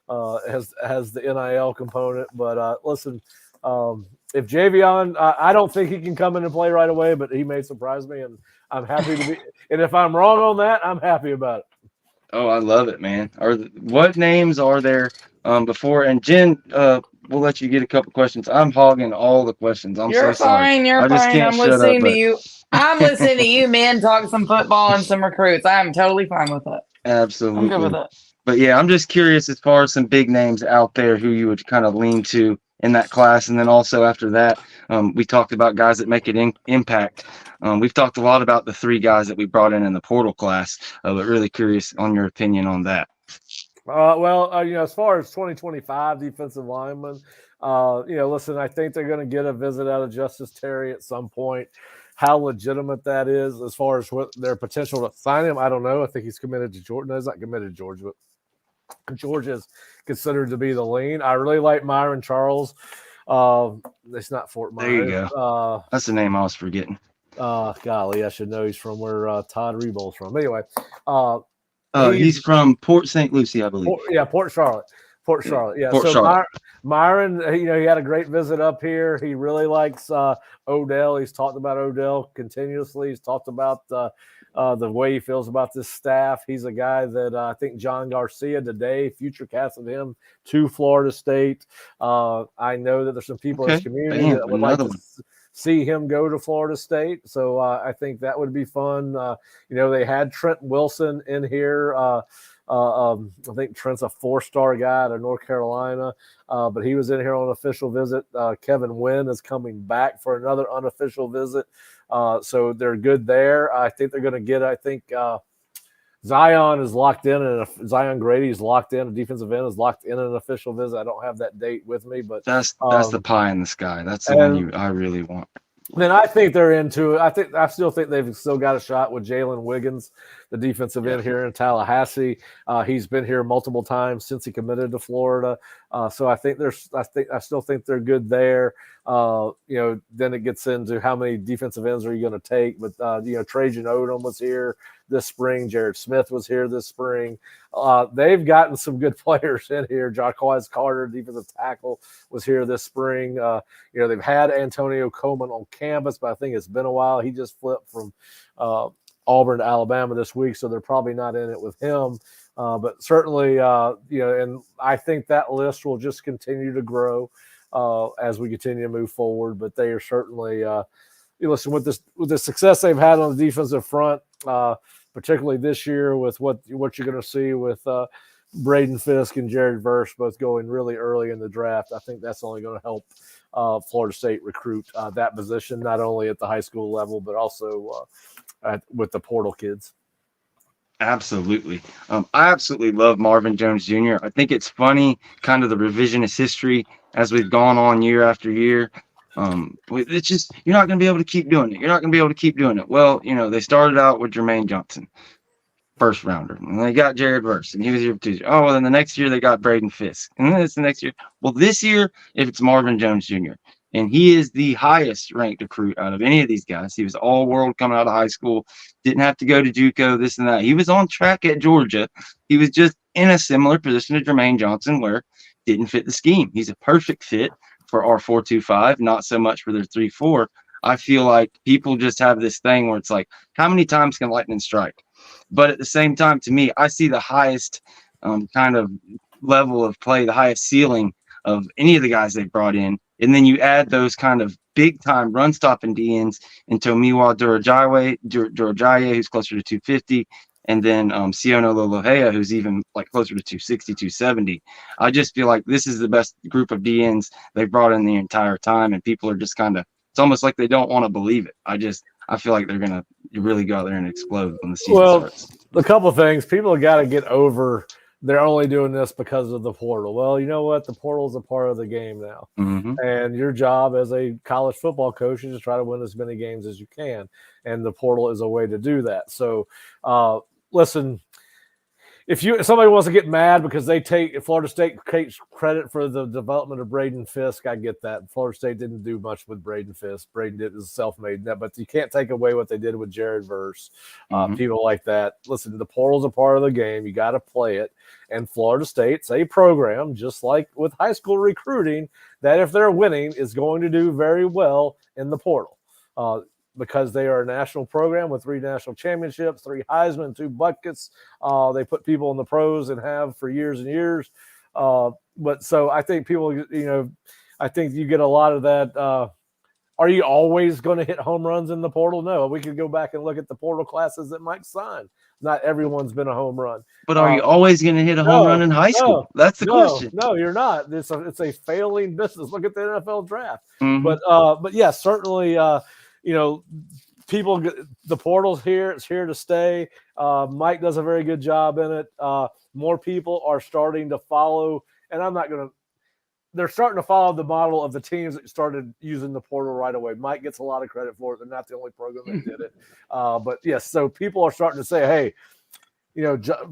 Has the NIL component, but listen, if Javion, I don't think he can come in and play right away, but he may surprise me, and I'm happy to be. And if I'm wrong on that, I'm happy about it. Oh, I love it, man. What names are there before? And Jen, we'll let you get a couple questions. I'm hogging all the questions. You're so fine. Sorry. You're fine. I'm listening to you. I'm listening to you, man. Talk some football and some recruits. I'm totally fine with it. Absolutely. I'm good with it. But yeah, I'm just curious as far as some big names out there who you would kind of lean to in that class. And then also after that, we talked about guys that make an impact. We've talked a lot about the 3 guys that we brought in the portal class, but really curious on your opinion on that. As far as 2025 defensive linemen, listen, I think they're going to get a visit out of Justice Terry at some point. How legitimate that is as far as what their potential to sign him, I don't know. I think he's committed to Georgia. No, he's not committed to Georgia, but Georgia is considered to be the lean. I really like Myron Charles. It's not Fort Myers. There you go. That's the name I was forgetting. Golly, I should know he's from where Todd Rebold's from. Anyway, he's from Port St. Lucie, I believe. Port Charlotte. Yeah. Port Charlotte. Myron, he had a great visit up here. He really likes Odell. He's talked about Odell continuously. He's talked about the way he feels about this staff. He's a guy that I think John Garcia today future casted him to Florida State. I know that there's some people in this community that would like to see him go to Florida State. So I think that would be fun. They had Trent Wilson in here. I think Trent's a 4-star guy out of North Carolina, but he was in here on an official visit. Kevin Wynn is coming back for another unofficial visit. So they're good there. I think they're going to get, Zion is locked in, and Zion Grady is locked in. A defensive end is locked in an official visit. I don't have that date with me, but that's the pie in the sky. That's the one I really want. Then I think they're into it. I still think they've still got a shot with Jalen Wiggins, the defensive end here in Tallahassee. He's been here multiple times since he committed to Florida. So I still think they're good there. Then it gets into how many defensive ends are you going to take? But Trajan Odom was here this spring. Jared Smith was here this spring. They've gotten some good players in here. Jaquez Carter, defensive tackle, was here this spring. They've had Antonio Coleman on campus, but I think it's been a while. He just flipped from Auburn to Alabama this week, so they're probably not in it with him. But certainly, and I think that list will just continue to grow as we continue to move forward. But they are certainly, listen, with the success they've had on the defensive front, particularly this year with what you're going to see with Braden Fisk and Jared Verse both going really early in the draft. I think that's only going to help Florida State recruit that position, not only at the high school level, but also with the portal kids. Absolutely. I absolutely love Marvin Jones Jr. I think it's funny, kind of the revisionist history as we've gone on year after year. It's just, you're not going to be able to keep doing it. You're not going to be able to keep doing it. Well, they started out with Jermaine Johnson, first rounder, and they got Jared Verse, and he was here for 2 years. Oh, well, then the next year they got Braden Fisk, and then it's the next year. Well, this year, if it's Marvin Jones Jr., and he is the highest ranked recruit out of any of these guys. He was all world coming out of high school, didn't have to go to JUCO, this and that. He was on track at Georgia. He was just in a similar position to Jermaine Johnson where didn't fit the scheme. He's a perfect fit for our 4-2-5, not so much for their 3-4. I feel like people just have this thing where it's like, how many times can lightning strike? But at the same time, to me, I see the highest kind of level of play, the highest ceiling of any of the guys they brought in. And then you add those kind of big-time run-stopping DNs into Tomiwa Durajaye, who's closer to 250, and then Siono Lolohea, who's even like closer to 260, 270. I just feel like this is the best group of DNs they've brought in the entire time, and people are just kind of, it's almost like they don't want to believe it. I feel like they're going to really go out there and explode when the season starts. A couple of things. People have got to get over they're only doing this because of the portal. Well, you know what? The portal is a part of the game now. Mm-hmm. And your job as a college football coach is to try to win as many games as you can. And the portal is a way to do that. So, listen, if somebody wants to get mad because Florida State takes credit for the development of Braden Fisk, I get that. Florida State didn't do much with Braden Fisk. Braden did his self-made net, but you can't take away what they did with Jared Verse. People like that. Listen, the portal's a part of the game. You got to play it. And Florida State's a program, just like with high school recruiting, that if they're winning is going to do very well in the portal. Because they are a national program with 3 national championships, 3 Heisman, 2 buckets. They put people in the pros and have for years and years. But so I think people, I think you get a lot of that Are you always going to hit home runs in the portal? No. We could go back and look at the portal classes that Mike signed. Not everyone's been a home run. But are you always going to hit a home run in high school? That's the question. No, you're not. It's a failing business. Look at the NFL draft. Mhm. But yeah, certainly, people, the portal's here. It's here to stay. Mike does a very good job in it. More people are starting to follow, and they're starting to follow the model of the teams that started using the portal right away. Mike gets a lot of credit for it. They're not the only program that did it. But yes, so people are starting to say, hey,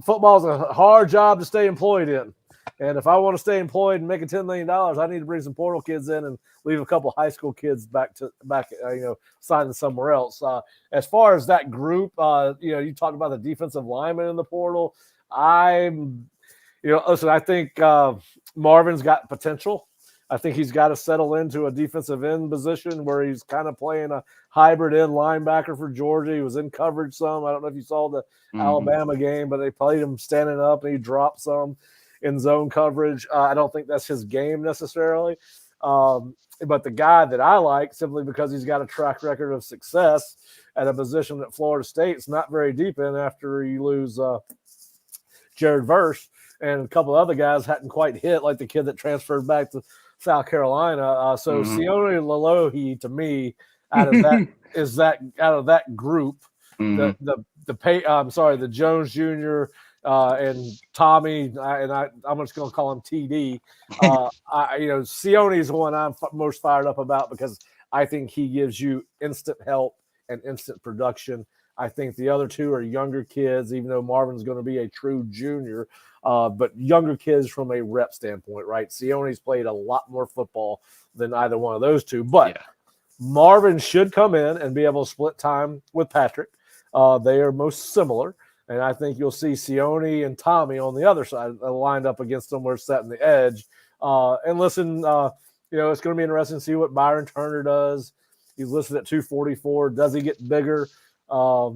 football is a hard job to stay employed in. And if I want to stay employed and make $10 million, I need to bring some portal kids in and leave a couple high school kids back, signing somewhere else. As far as that group, you talk about the defensive lineman in the portal. Listen, I think Marvin's got potential. I think he's got to settle into a defensive end position where he's kind of playing a hybrid end linebacker for Georgia. He was in coverage some. I don't know if you saw the Alabama game, but they played him standing up and he dropped some in zone coverage. I don't think that's his game necessarily. But the guy that I like, simply because he's got a track record of success at a position that Florida State's not very deep in after you lose Jared Verse, and a couple of other guys hadn't quite hit, like the kid that transferred back to South Carolina. So Sione Lalohi, to me, out of that group, the Jones Jr. And Tommy, I'm just going to call him TD. Sione is the one I'm most fired up about because I think he gives you instant help and instant production. I think the other two are younger kids, even though Marvin's going to be a true junior, but younger kids from a rep standpoint, right? Sione's played a lot more football than either one of those two, but Marvin should come in and be able to split time with Patrick. They are most similar, and I think you'll see Sione and Tommy on the other side lined up against them. We're setting the edge. And listen, it's going to be interesting to see what Byron Turner does. He's listed at 244. Does he get bigger? I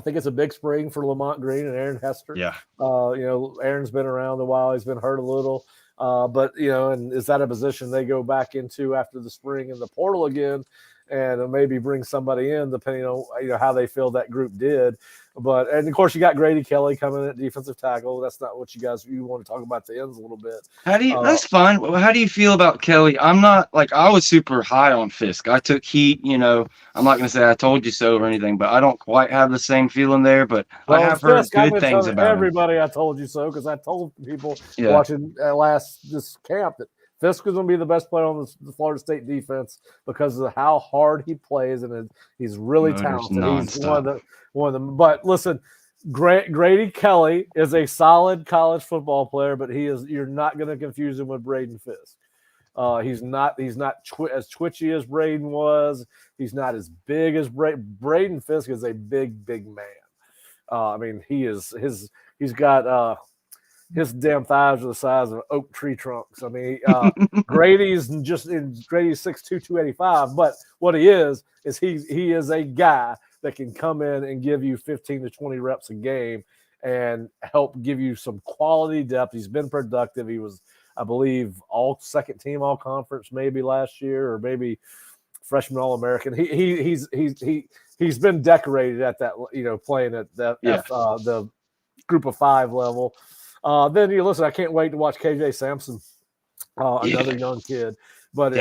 think it's a big spring for Lamont Green and Aaron Hester. Yeah. Aaron's been around a while. He's been hurt a little. And is that a position they go back into after the spring in the portal again and maybe bring somebody in depending on, how they feel that group did. And of course you got Grady Kelly coming in at defensive tackle. That's not what you want to talk about the ends a little bit. That's fine. How do you feel about Kelly? I'm not I was super high on Fisk. I took heat, I'm not going to say I told you so or anything, but I don't quite have the same feeling there, but I have heard good things about everybody him. I told you so. Cause I told people watching this camp that Fisk is going to be the best player on the Florida State defense because of how hard he plays, and he's really talented. He's one of them. But listen, Grady Kelly is a solid college football player, but you're not going to confuse him with Braden Fisk. He's not as twitchy as Braden was. He's not as big as Braden Fisk is a big man. He's got his damn thighs are the size of oak tree trunks. Grady's 6'2", 285. But what he is he is a guy that can come in and give you 15 to 20 reps a game and help give you some quality depth. He's been productive. He was, I believe, all second team, all conference maybe last year, or maybe freshman All-American. He's been decorated at that, playing at that the group of 5 level. Then I can't wait to watch KJ Sampson, another young kid. But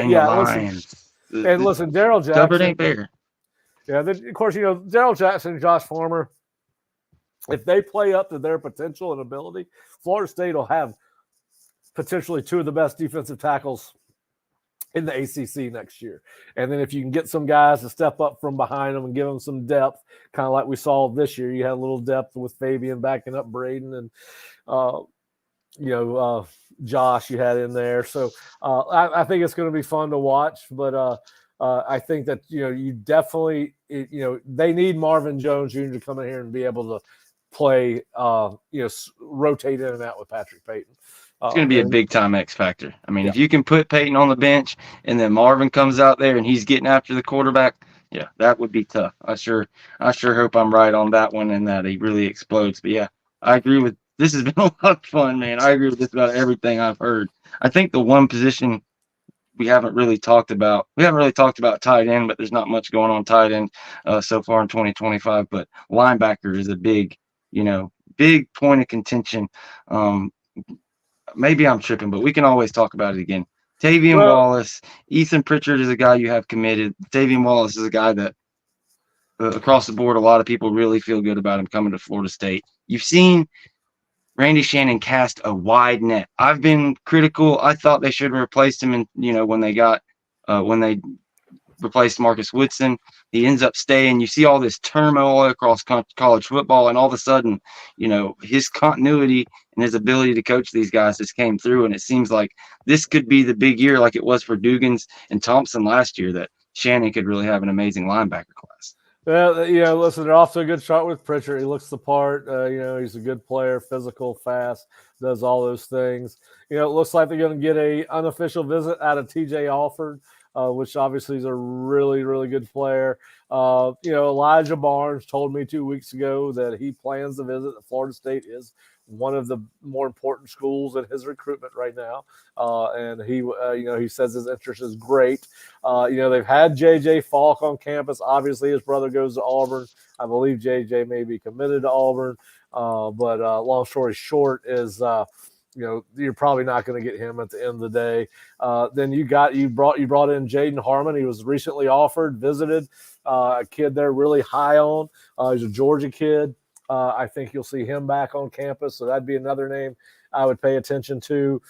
listen, Darrell Jackson. Stubborn ain't fair. Yeah, then, of course, Darrell Jackson and Josh Farmer, if they play up to their potential and ability, Florida State will have potentially 2 of the best defensive tackles in the ACC next year. And then if you can get some guys to step up from behind them and give them some depth, kind of like we saw this year, you had a little depth with Fabian backing up Braden and, Josh you had in there. So I think it's going to be fun to watch, but I think that, you definitely, they need Marvin Jones Jr. to come in here and be able to play, rotate in and out with Patrick Payton. It's going to be a big-time X factor. If you can put Peyton on the bench and then Marvin comes out there and he's getting after the quarterback, that would be tough. I sure hope I'm right on that one and that he really explodes. But, I agree with – this has been a lot of fun, man. I agree with just about everything I've heard. I think the one position we haven't really talked about tight end, but there's not much going on tight end so far in 2025. But linebacker is a big, big point of contention. Maybe I'm tripping, but we can always talk about it again. Tavian Wallace, Ethan Pritchard is a guy you have committed. Tavian Wallace is a guy that across the board, a lot of people really feel good about him coming to Florida State. You've seen Randy Shannon cast a wide net. I've been critical. I thought they should have replaced him, when they replaced Marcus Woodson. He ends up staying. You see all this turmoil across college football, and all of a sudden, his continuity and his ability to coach these guys just came through. And it seems like this could be the big year, like it was for Dugans and Thompson last year, that Shannon could really have an amazing linebacker class. Well, listen, they're off to a good start with Pritchard. He looks the part. He's a good player, physical, fast, does all those things. It looks like they're going to get a unofficial visit out of TJ Alford, which obviously is a really, really good player. Elijah Barnes told me 2 weeks ago that he plans to visit. Florida State is one of the more important schools in his recruitment right now. And he says his interest is great. They've had JJ Falk on campus. Obviously, his brother goes to Auburn. I believe JJ may be committed to Auburn. But long story short is, you're probably not going to get him at the end of the day. Then you brought in Jaden Harmon. He was recently offered, visited, a kid they're really high on. He's a Georgia kid. I think you'll see him back on campus. So that'd be another name I would pay attention to.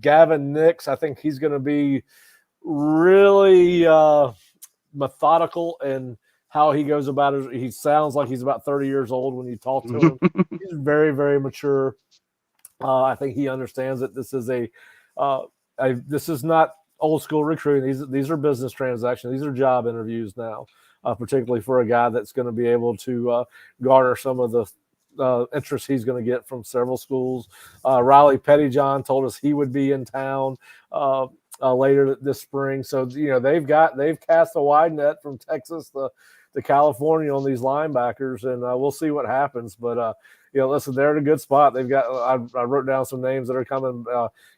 Gavin Nix, I think he's going to be really methodical in how he goes about it. He sounds like he's about 30 years old when you talk to him. He's very, very mature. I think he understands that this is this is not old school recruiting. These are business transactions. These are job interviews now, particularly for a guy that's going to be able to garner some of the interest he's going to get from several schools. Riley Pettyjohn told us he would be in town later this spring. So they've cast a wide net from Texas to California on these linebackers, and we'll see what happens. But listen, they're in a good spot. They've got. I wrote down some names that are coming.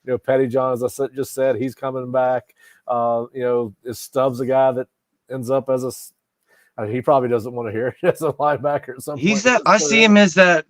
Pettyjohn, as I just said, he's coming back. Is Stubbs a guy that ends up as he probably doesn't want to hear it as a linebacker at some point. I see him as that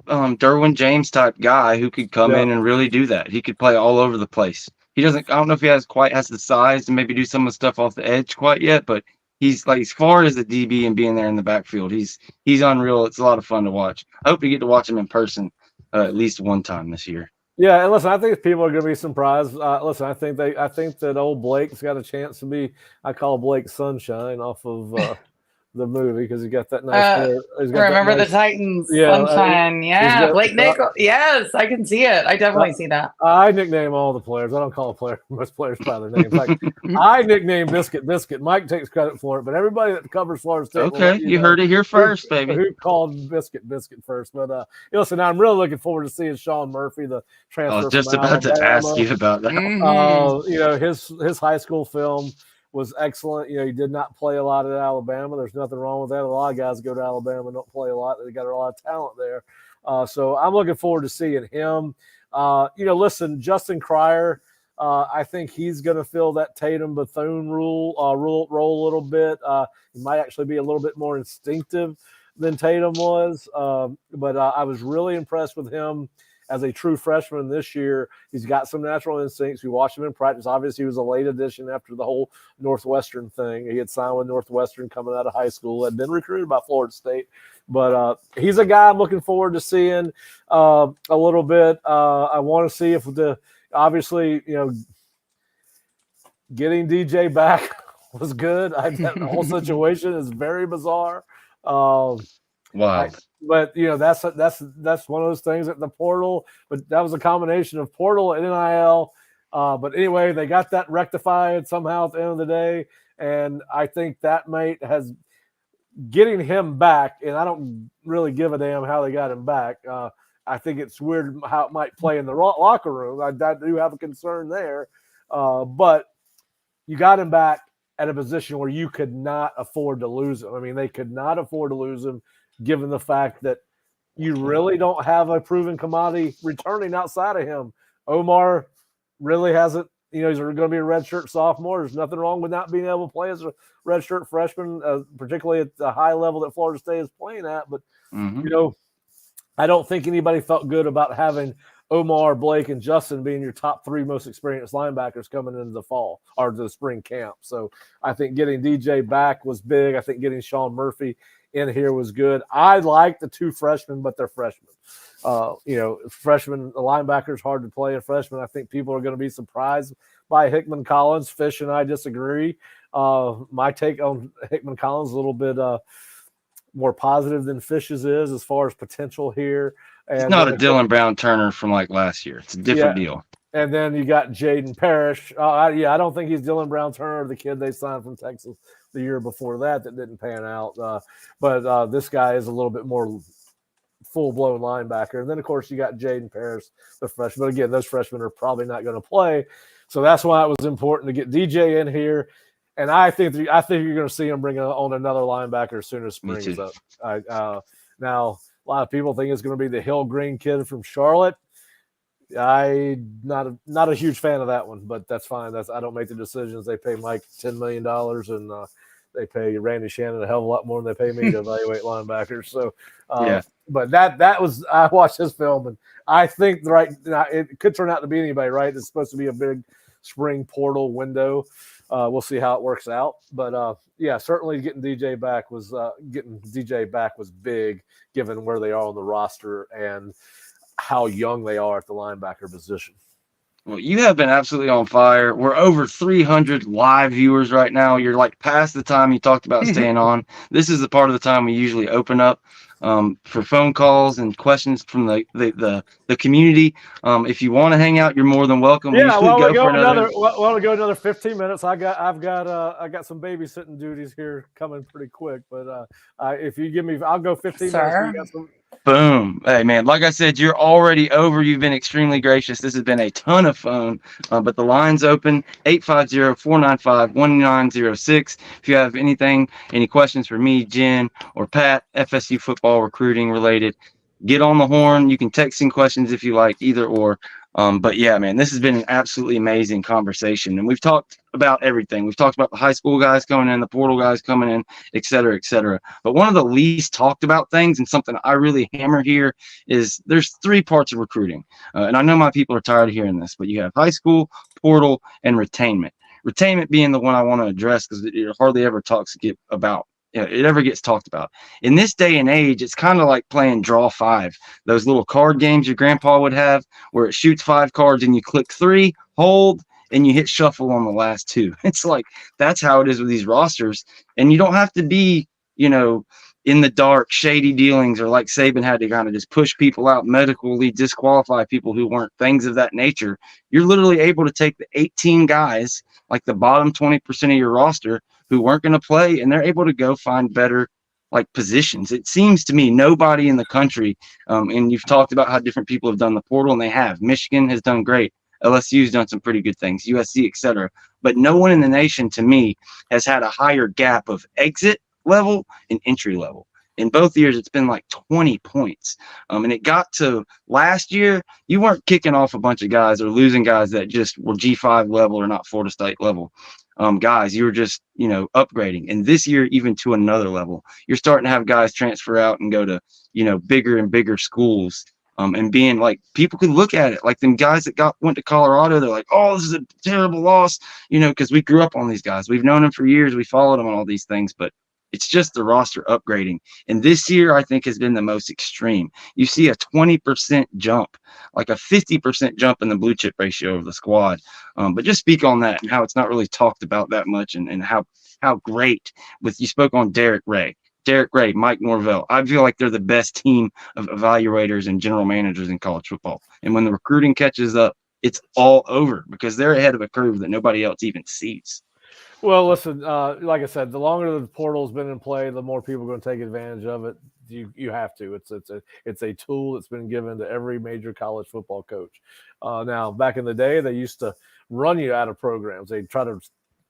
Derwin James type guy who could come in and really do that. He could play all over the place. I don't know if he quite has the size to maybe do some of the stuff off the edge quite yet, but he's like, as far as the DB and being there in the backfield, he's unreal. It's a lot of fun to watch. I hope we get to watch him in person at least one time this year. Yeah, and listen, I think people are going to be surprised. Listen, I think that old Blake's got a chance to be. I call Blake Sunshine off of the movie because he got that nice. Remember the Titans Sunshine? Blake Nichols. Yes, I can see it. I definitely see that. I nickname all the players. I don't call most players by their names. Like I nickname Biscuit. Mike takes credit for it, but everybody that covers Florida State. Okay, you heard it here first, baby. Who called Biscuit first? But listen, I'm really looking forward to seeing Sean Murphy, the transfer. I was just about to ask you about that. His high school film was excellent. He did not play a lot at Alabama. There's nothing wrong with that. A lot of guys go to Alabama and don't play a lot. They got a lot of talent there. So I'm looking forward to seeing him. Listen, Justin Cryer, I think he's going to fill that Tatum Bethune role a little bit. He might actually be a little bit more instinctive than Tatum was. But I was really impressed with him as a true freshman this year. He's got some natural instincts. We watched him in practice. Obviously, he was a late addition after the whole Northwestern thing. He had signed with Northwestern coming out of high school, had been recruited by Florida State. But he's a guy I'm looking forward to seeing a little bit. I want to see if obviously, getting DJ back was good. The whole situation is very bizarre. Wow. But that's one of those things at the portal. But that was a combination of portal and NIL. But anyway, they got that rectified somehow at the end of the day, and I think that has getting him back. And I don't really give a damn how they got him back. I think it's weird how it might play in the locker room. I do have a concern there, but you got him back at a position where you could not afford to lose him. I mean, they could not afford to lose him, given the fact that you really don't have a proven commodity returning outside of him. Omar really hasn't he's going to be a redshirt sophomore. There's nothing wrong with not being able to play as a redshirt freshman, particularly at the high level that Florida State is playing at. But, I don't think anybody felt good about having Omar, Blake, and Justin being your top 3 most experienced linebackers coming into the fall or the spring camp. So I think getting DJ back was big. I think getting Sean Murphy in here was good. I like the 2 freshmen, but they're freshmen. Freshman linebackers hard to play a freshman. I think people are going to be surprised by Hickman Collins. Fish and I disagree. My take on Hickman Collins is a little bit more positive than Fish's is as far as potential here. And it's not a Dylan Brown Turner from like last year. It's a different deal. And then you got Jaden Parrish. I don't think he's Dylan Brown Turner, the kid they signed from Texas the year before that didn't pan out. But this guy is a little bit more full-blown linebacker. And then, of course, you got Jaden Parrish, the freshman. But, again, those freshmen are probably not going to play. So that's why it was important to get DJ in here. And I think you're going to see him bring on another linebacker as soon as spring is up. Now, a lot of people think it's going to be the Hill Green kid from Charlotte. I'm not a huge fan of that one, but that's fine. I don't make the decisions. They pay Mike $10 million, and they pay Randy Shannon a hell of a lot more than they pay me to evaluate linebackers. So, but that was I watched this film, and I think it could turn out to be anybody. Right? It's supposed to be a big spring portal window. We'll see how it works out, but certainly getting DJ back was big, given where they are on the roster and how young they are at the linebacker position. Well, you have been absolutely on fire. We're over 300 live viewers right now. You're like past the time you talked about staying on. This is the part of the time we usually open up for phone calls and questions from the community. If you want to hang out, you're more than welcome. Yeah, we go another 15 minutes. I've got some babysitting duties here coming pretty quick. But if you give me, I'll go 15 minutes. Boom. Hey, man, like I said, you're already over. You've been extremely gracious. This has been a ton of fun, but the line's open, 850-495-1906. If you have any questions for me, Jen, or Pat, FSU football recruiting related, get on the horn. You can text in questions if you like, either or. But yeah, man, this has been an absolutely amazing conversation. And we've talked about everything. We've talked about the high school guys coming in, the portal guys coming in, et cetera, et cetera. But one of the least talked about things, and something I really hammer here, is there's 3 parts of recruiting. And I know my people are tired of hearing this, but you have high school, portal, and retainment. Retainment being the one I want to address because it hardly ever it ever gets talked about. In this day and age, it's kind of like playing draw 5, those little card games your grandpa would have where it shoots 5 cards and you click 3, hold, and you hit shuffle on the last 2. It's like that's how it is with these rosters. And you don't have to be, in the dark, shady dealings, or like Saban had to kind of just push people out, medically disqualify people who weren't, things of that nature. You're literally able to take the 18 guys, like the bottom 20% of your roster, who weren't going to play, and they're able to go find better positions. It seems to me nobody in the country, and you've talked about how different people have done the portal, and they have. Michigan has done great. LSU's done some pretty good things, USC, et cetera. But no one in the nation, to me, has had a higher gap of exit level and entry level. In both years, it's been like 20 points. And it got to last year, you weren't kicking off a bunch of guys or losing guys that just were G5 level or not Florida State level. Guys, you were just, upgrading. And this year, even to another level, you're starting to have guys transfer out and go to, bigger and bigger schools. And being like, people could look at it like them guys that went to Colorado. They're like, oh, this is a terrible loss, because we grew up on these guys. We've known them for years. We followed them on all these things, but it's just the roster upgrading. And this year, I think, has been the most extreme. You see a 20% jump, like a 50% jump in the blue chip ratio of the squad. But just speak on that and how it's not really talked about that much, and how great you spoke on Derek Ray, Mike Norvell. I feel like they're the best team of evaluators and general managers in college football. And when the recruiting catches up, it's all over because they're ahead of a curve that nobody else even sees. Well, listen, like I said, the longer the portal's been in play, the more people are going to take advantage of it. You have to. It's a tool that's been given to every major college football coach. Now, back in the day, they used to run you out of programs. They try to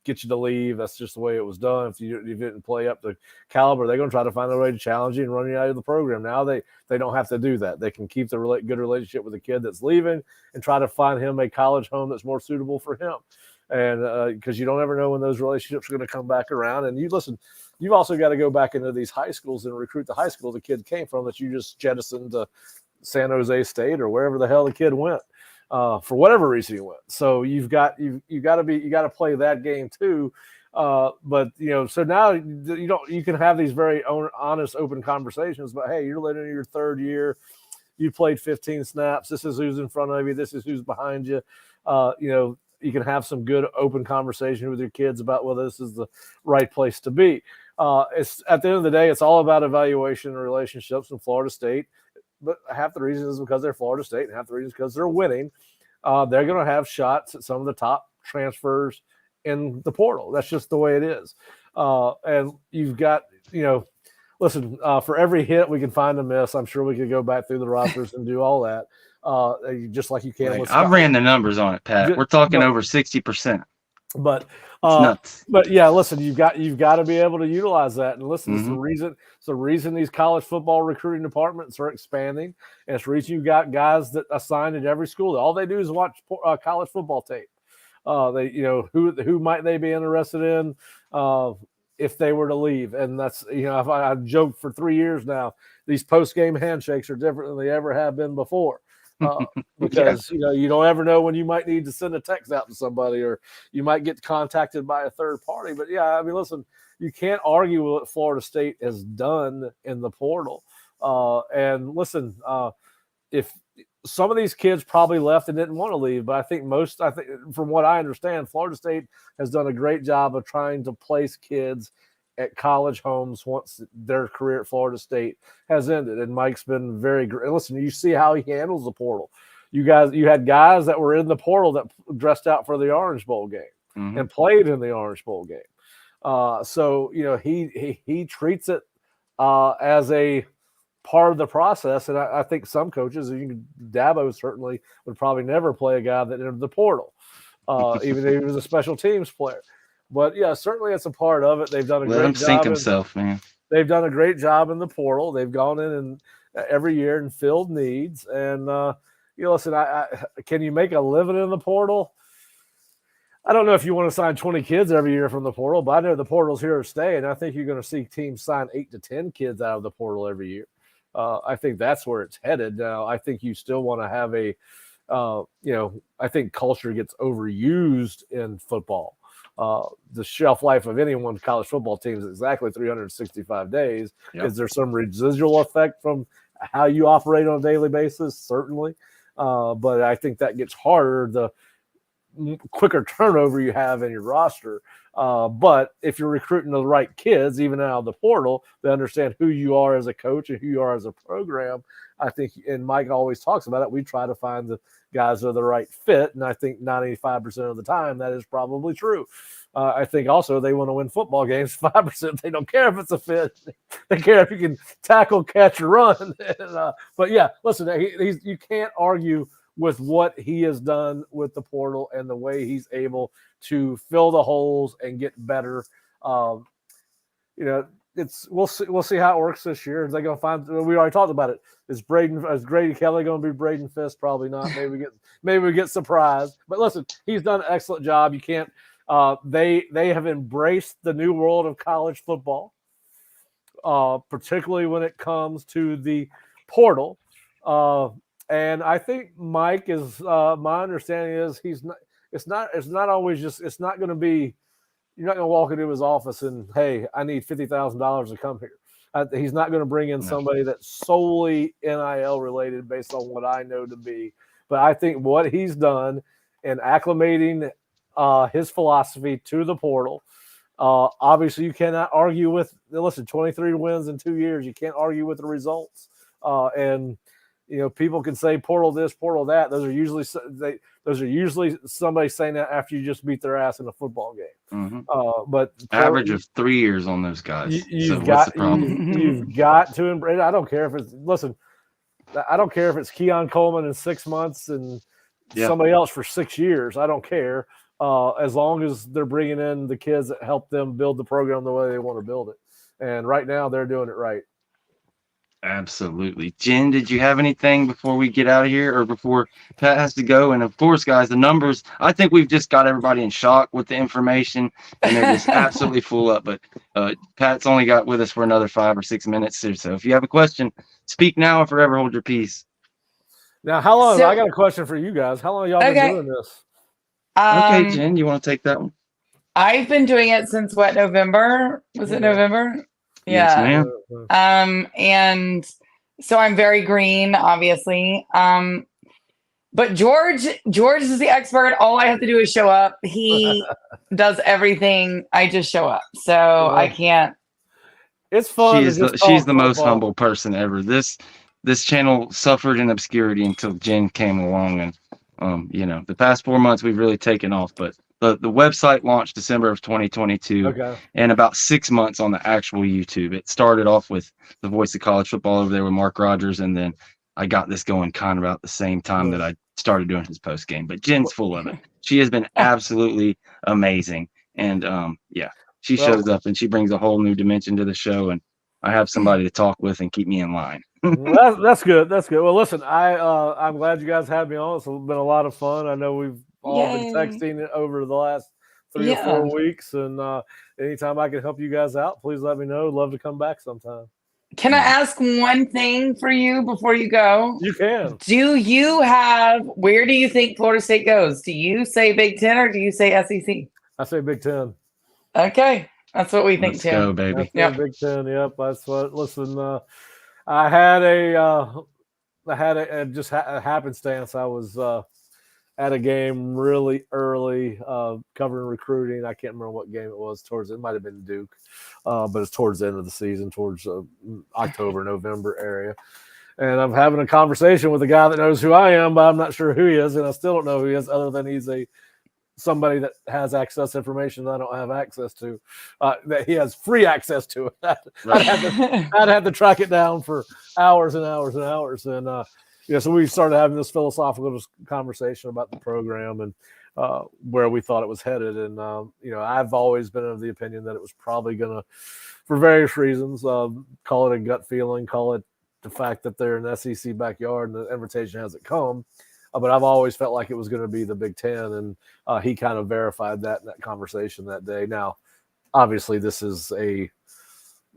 get you to leave. That's just the way it was done. If you didn't play up to caliber, they're going to try to find a way to challenge you and run you out of the program. Now they don't have to do that. They can keep the good relationship with the kid that's leaving and try to find him a college home that's more suitable for him. And because you don't ever know when those relationships are going to come back around. And you've also got to go back into these high schools and recruit the high school the kid came from that you just jettisoned to San Jose State or wherever the hell the kid went. For whatever reason he went. So you got to play that game too. But so now you can have these very honest, open conversations. But hey, you're living in your third year. You played 15 snaps. This is who's in front of you. This is who's behind you. You can have some good open conversation with your kids about whether this is the right place to be. It's at the end of the day, it's all about evaluation and relationships in Florida State. But half the reason is because they're Florida State, and half the reason is because they're winning. They're going to have shots at some of the top transfers in the portal. That's just the way it is. And you've got, listen, for every hit we can find a miss. I'm sure we could go back through the rosters and do all that. Just like you can. I ran the numbers on it, Pat. We're talking over 60%. But nuts. But yeah, listen, you've got to be able to utilize that. And listen, it's the reason these college football recruiting departments are expanding. And it's the reason you got guys that assigned at every school. All they do is watch college football tape. Who might they be interested in if they were to leave? And that's, I've joked for 3 years now, these post-game handshakes are different than they ever have been before. Because you don't ever know when you might need to send a text out to somebody, or you might get contacted by a third party. But yeah, I mean, listen, you can't argue with what Florida State has done in the portal. And listen, if some of these kids probably left and didn't want to leave, but I think from what I understand, Florida State has done a great job of trying to place kids at college homes once their career at Florida State has ended. And Mike's been very great. Listen, you see how he handles the portal. You had guys that were in the portal that dressed out for the Orange Bowl game and played in the Orange Bowl game. So he treats it as a part of the process. And I think some coaches, Dabo certainly would probably never play a guy that entered the portal, even if he was a special teams player. But yeah, certainly it's a part of it. They've done a great job. Let him sink himself, man. They've done a great job in the portal. They've gone in and every year and filled needs. And listen, can you make a living in the portal? I don't know if you want to sign 20 kids every year from the portal, but I know the portal's here to stay, and I think you're going to see teams sign 8 to 10 kids out of the portal every year. I think that's where it's headed. Now, I think you still want to have I think culture gets overused in football. The shelf life of any one college football team is exactly 365 days. Yep. Is there some residual effect from how you operate on a daily basis? Certainly. But I think that gets harder the quicker turnover you have in your roster. But if you're recruiting the right kids, even out of the portal, they understand who you are as a coach and who you are as a program. I think, and Mike always talks about it, we try to find the guys that are the right fit. And I think 95% of the time that is probably true. I think also they want to win football games. 5%, they don't care if it's a fit. They care if you can tackle, catch, or run. But yeah, listen, you can't argue with what he has done with the portal and the way he's able to fill the holes and get better. We'll see how it works this year. Are they going to find? We already talked about it. Is Grady Kelly going to be Braden Fisk? Probably not. Maybe we get surprised. But listen, he's done an excellent job. You can't. They have embraced the new world of college football, particularly when it comes to the portal. And I think Mike is. My understanding is he's not. It's not always just. It's not going to be. You're not going to walk into his office and, hey, I need $50,000 to come here. He's not going to bring in somebody that's solely NIL related based on what I know to be. But I think what he's done in acclimating his philosophy to the portal, obviously you cannot argue with, 23 wins in 2 years. You can't argue with the results. And people can say portal this, portal that. Those are usually somebody saying that after you just beat their ass in a football game. But average of 3 years on those guys. You've what's the problem? You've got to embrace. I don't care if it's Keon Coleman in 6 months and somebody else for 6 years. I don't care. as long as they're bringing in the kids that help them build the program the way they want to build it. And right now they're doing it right. Absolutely. Jen, did you have anything before we get out of here or before Pat has to go? And of course, guys, the numbers, I think we've just got everybody in shock with the information and they're just absolutely full up. But Pat's only got with us for another 5 or 6 minutes or so. If you have a question, speak now or forever hold your peace. Now, how long? I got a question for you guys. How long y'all been doing this? Okay, Jen, you want to take that one? I've been doing it since what, November? Was it November? Yes, Yeah. ma'am. And so I'm very green, obviously. But George is the expert. All I have to do is show up. He does everything. I just show up. So I can't. It's fun. She's the most humble person ever. This channel suffered in obscurity until Jen came along, and the past 4 months we've really taken off. But the website launched December of 2022, and about 6 months on the actual YouTube. It started off with the Voice of College Football over there with Mark Rogers, and then I got this going kind of about the same time that I started doing his post game. But Jen's full of it. She has been absolutely amazing, and she shows up and she brings a whole new dimension to the show, and I have somebody to talk with and keep me in line. That's good. That's good. Well, listen, I'm glad you guys had me on. It's been a lot of fun. I know we've all been texting over the last 3 or 4 weeks, and anytime I can help you guys out, please let me know. Love to come back sometime. Can I ask one thing for you before you go? You can. Where do you think Florida State goes? Do you say Big Ten or do you say SEC? I say Big Ten. Okay. That's what we think Let's too. go, baby. Yep. Big Ten. Yep. That's what. Listen, I had a just happenstance. I was at a game really early, covering recruiting. I can't remember what game it was. It might have been Duke, but it's towards the end of the season, towards October, November area. And I'm having a conversation with a guy that knows who I am, but I'm not sure who he is, and I still don't know who he is, other than he's somebody that has access to information that I don't have access to, that he has free access to it. I'd have to track it down for hours and hours and hours. And, so we started having this philosophical conversation about the program and where we thought it was headed. And, I've always been of the opinion that it was probably going to, for various reasons, call it a gut feeling, call it the fact that they're in the SEC backyard and the invitation hasn't come. But I've always felt like it was going to be the Big Ten, and he kind of verified that in that conversation that day. Now, obviously, this is a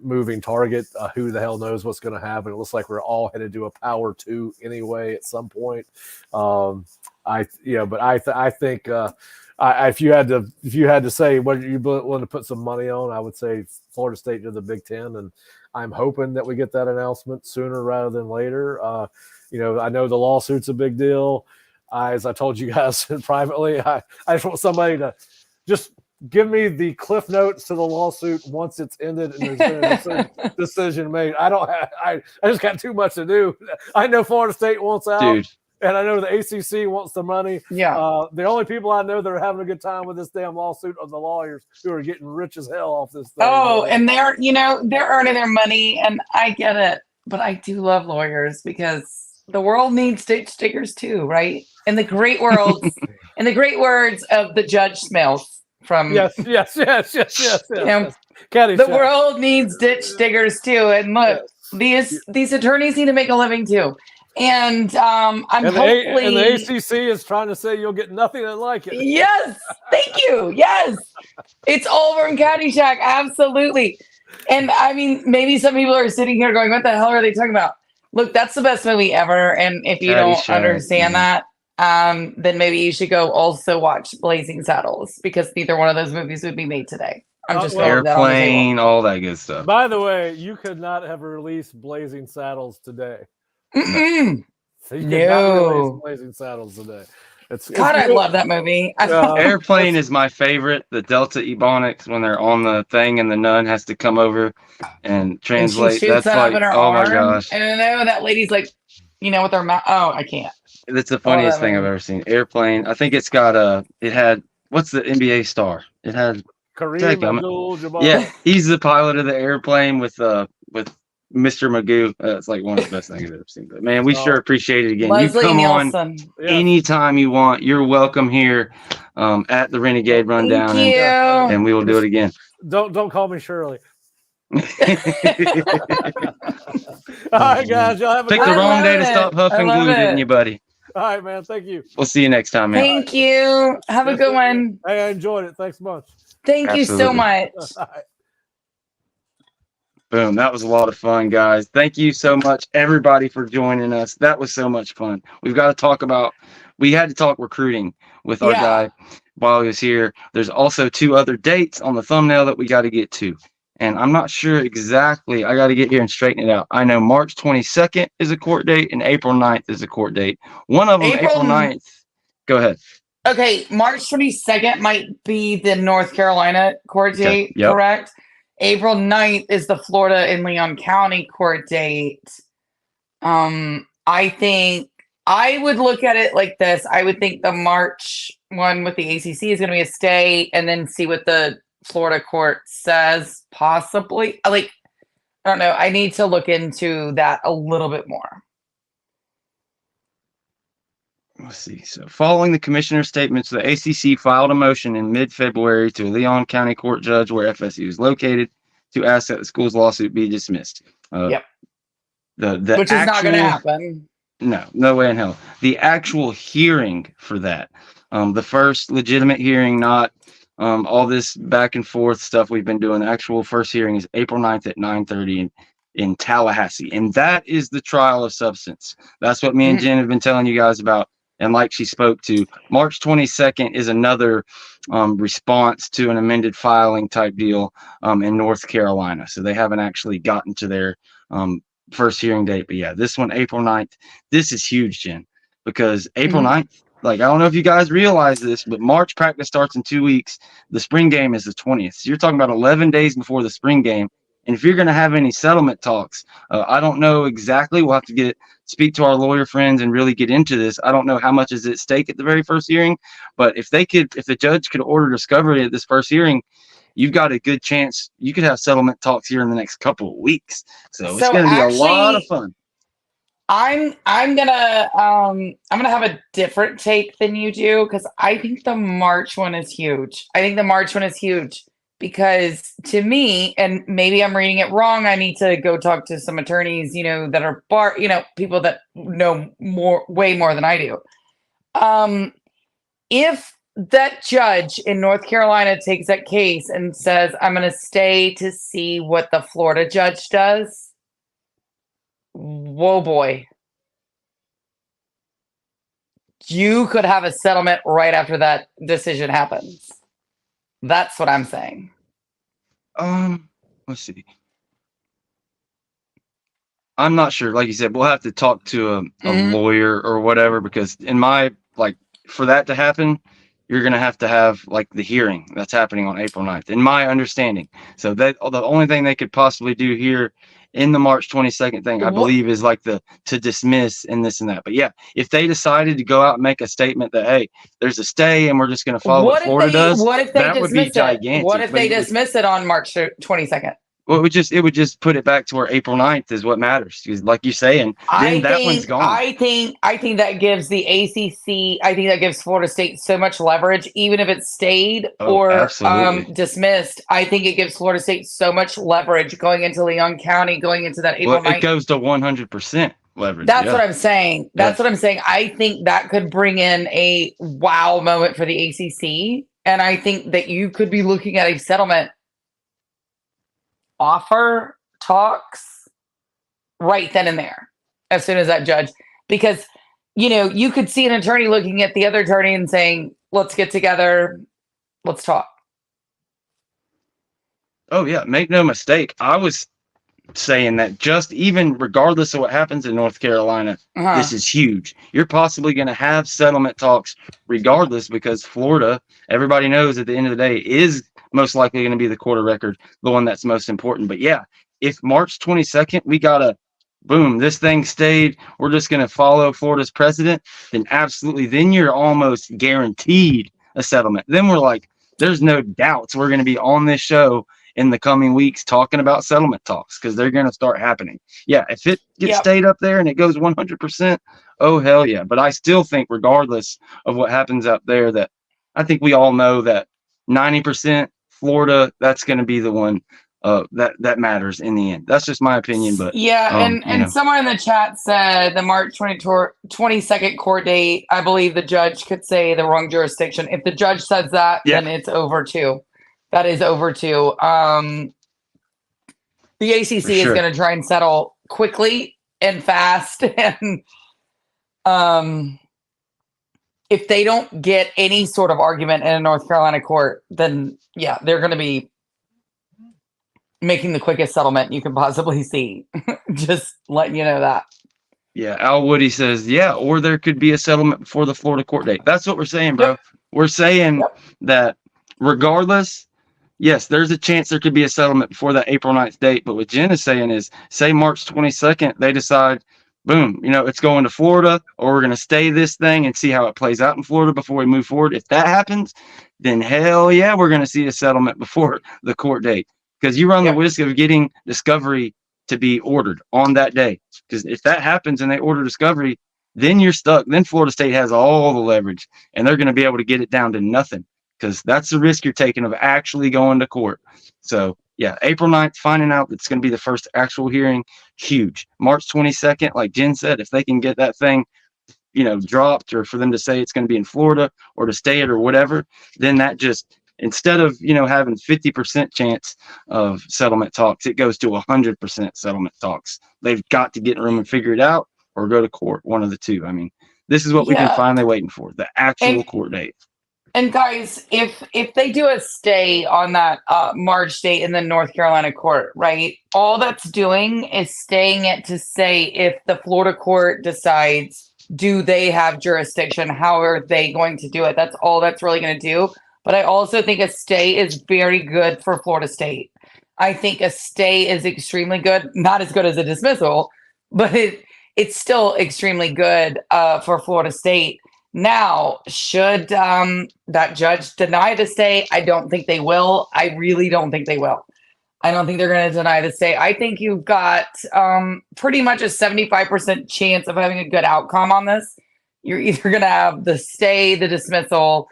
moving target. Who the hell knows what's going to happen? It looks like we're all headed to a Power 2 anyway at some point. But I think if you had to say what you want to put some money on, I would say Florida State to the Big Ten, and I'm hoping that we get that announcement sooner rather than later. I know the lawsuit's a big deal. As I told you guys privately, I just want somebody to just give me the cliff notes to the lawsuit once it's ended and there's been a decision made. I just got too much to do. I know Florida State wants out. Dude. And I know the ACC wants the money. Yeah. The only people I know that are having a good time with this damn lawsuit are the lawyers who are getting rich as hell off this thing. Oh, and they're earning their money, and I get it. But I do love lawyers because the world needs ditch stickers too, right? In the great world, in the great words of the Judge Smells from yes. The world needs ditch stickers too, and look, these attorneys need to make a living too. And hopefully, the ACC is trying to say you'll get nothing like it. Yes, thank you. Yes, it's over in Caddyshack, absolutely. And I mean, maybe some people are sitting here going, "What the hell are they talking about?" Look, that's the best movie ever. And if you don't understand that, then maybe you should go also watch Blazing Saddles, because neither one of those movies would be made today. I'm just Airplane, all that good stuff. By the way, you could not have released Blazing Saddles today. Mm-mm. So you could not release Blazing Saddles today. I love that movie. Airplane is my favorite. The Delta Ebonics, when they're on the thing and the nun has to come over and translate. That's like, my gosh. And I know that lady's like, with her mouth. Oh, I can't. It's the funniest thing I've ever seen. Airplane. I think it's got what's the NBA star? It had Kareem Abdul-Jabbar. Yeah, he's the pilot of the airplane with Mr. Magoo. It's like one of the best things I've ever seen. But man, we sure appreciate it again. Leslie you come Nielsen. on anytime you want. You're welcome here at the Renegade Rundown. Thank you. And we will do it again. Don't call me Shirley. All right, guys. Y'all have a Pick the wrong day to stop huffing glue, didn't you, buddy? All right, man. Thank you. We'll see you next time, man. Thank you. Have a good one. Hey, I enjoyed it. Thanks much. Thank you so much. Boom. That was a lot of fun, guys. Thank you so much, everybody, for joining us. That was so much fun. We had to talk recruiting with our guy while he was here. There's also 2 other dates on the thumbnail that we got to get to. And I'm not sure exactly. I got to get here and straighten it out. I know March 22nd is a court date and April 9th is a court date. One of them, April 9th. Go ahead. Okay, March 22nd might be the North Carolina court date, correct? April 9th is the Florida and Leon County court date. I think I would look at it like this. I would think the March one with the ACC is going to be a stay and then see what the Florida court says, possibly. I don't know. I need to look into that a little bit more. Let's see. So following the commissioner's statements, the ACC filed a motion in mid-February to a Leon County court judge where FSU is located to ask that the school's lawsuit be dismissed. Which is not going to happen. No way in hell. The actual hearing for that, the first legitimate hearing, not all this back and forth stuff we've been doing. The actual first hearing is April 9th at 9:30 in Tallahassee. And that is the trial of substance. That's what me and Jen have been telling you guys about. And like she spoke to, March 22nd is another response to an amended filing type deal in North Carolina. So they haven't actually gotten to their first hearing date. But yeah, this one, April 9th, this is huge, Jen, because April 9th, I don't know if you guys realize this, but March practice starts in 2 weeks. The spring game is the 20th. So you're talking about 11 days before the spring game. And if you're going to have any settlement talks, I don't know exactly. We'll have to speak to our lawyer friends and really get into this. I don't know how much is at stake at the very first hearing, but if the judge could order discovery at this first hearing, you've got a good chance you could have settlement talks here in the next couple of weeks. So it's going to be a lot of fun. I'm gonna have a different take than you do, because I think the March one is huge. Because to me, and maybe I'm reading it wrong, I need to go talk to some attorneys, that are people that know way more than I do. If that judge in North Carolina takes that case and says, I'm going to stay to see what the Florida judge does, whoa, boy. You could have a settlement right after that decision happens. That's what I'm saying. Let's see. I'm not sure. Like you said, we'll have to talk to a lawyer or whatever, because for that to happen, you're going to have the hearing that's happening on April 9th, in my understanding. So that the only thing they could possibly do here in the March 22nd thing, I believe, is to dismiss and this and that. But yeah, if they decided to go out and make a statement that, hey, there's a stay and we're just going to follow what Florida does, that would be gigantic. What if they dismiss it on March 22nd? Well, it would just put it back to where April 9th is what matters. Because like you're saying, then that one's gone. I think that gives the ACC, I think that gives Florida State so much leverage, even if it stayed or dismissed. I think it gives Florida State so much leverage going into Leon County, going into that April 9th. It goes to 100% leverage. That's what I'm saying. What I'm saying. I think that could bring in a wow moment for the ACC. And I think that you could be looking at a settlement offer talks right then and there, as soon as that judge, because you could see an attorney looking at the other attorney and saying, let's get together, let's talk. Oh yeah, make no mistake, I was saying that just even regardless of what happens in North Carolina, this is huge. You're possibly going to have settlement talks regardless, because Florida, everybody knows at the end of the day, is most likely going to be the quarter record, the one that's most important. But yeah, if March 22nd, we got a boom, this thing stayed, we're just going to follow Florida's precedent, then absolutely, then you're almost guaranteed a settlement. Then we're like, there's no doubts we're going to be on this show in the coming weeks talking about settlement talks because they're going to start happening. Yeah, if it gets stayed up there and it goes 100%, oh hell yeah. But I still think, regardless of what happens out there, that I think we all know that 90% Florida, that's going to be the one that matters in the end. That's just my opinion. But and someone in the chat said the March 22nd court date, I believe the judge could say the wrong jurisdiction. If the judge says that, then it's over too. That is over too. The ACC is going to try and settle quickly and fast. And if they don't get any sort of argument in a North Carolina court, then they're going to be making the quickest settlement you can possibly see. Just letting you know that. Yeah, Al Woody says, or there could be a settlement before the Florida court date. That's what we're saying, bro. We're saying that regardless, yes, there's a chance there could be a settlement before that April 9th date. But what Jen is saying is, say March 22nd, they decide, boom, it's going to Florida, or we're going to stay this thing and see how it plays out in Florida before we move forward. If that happens, then hell yeah, we're going to see a settlement before the court date. Because you run the risk of getting discovery to be ordered on that day. Because if that happens and they order discovery, then you're stuck. Then Florida State has all the leverage, and they're going to be able to get it down to nothing. Because that's the risk you're taking of actually going to court. So, April 9th, finding out it's going to be the first actual hearing, huge. March 22nd, like Jen said, if they can get that thing, dropped, or for them to say it's going to be in Florida or to stay it or whatever, then that just, instead of, having 50% chance of settlement talks, it goes to 100% settlement talks. They've got to get in a room and figure it out or go to court, one of the two. I mean, this is what we've been finally waiting for, the actual court date. And guys, if they do a stay on that March date in the North Carolina court, right, all that's doing is staying it to say if the Florida court decides, do they have jurisdiction? How are they going to do it? That's all that's really going to do. But I also think a stay is very good for Florida State. I think a stay is extremely good, not as good as a dismissal, but it's still extremely good for Florida State. Now, should that judge deny the stay? I don't think they will. I really don't think they will. I don't think they're going to deny the stay. I think you've got pretty much a 75% chance of having a good outcome on this. You're either going to have the stay, the dismissal,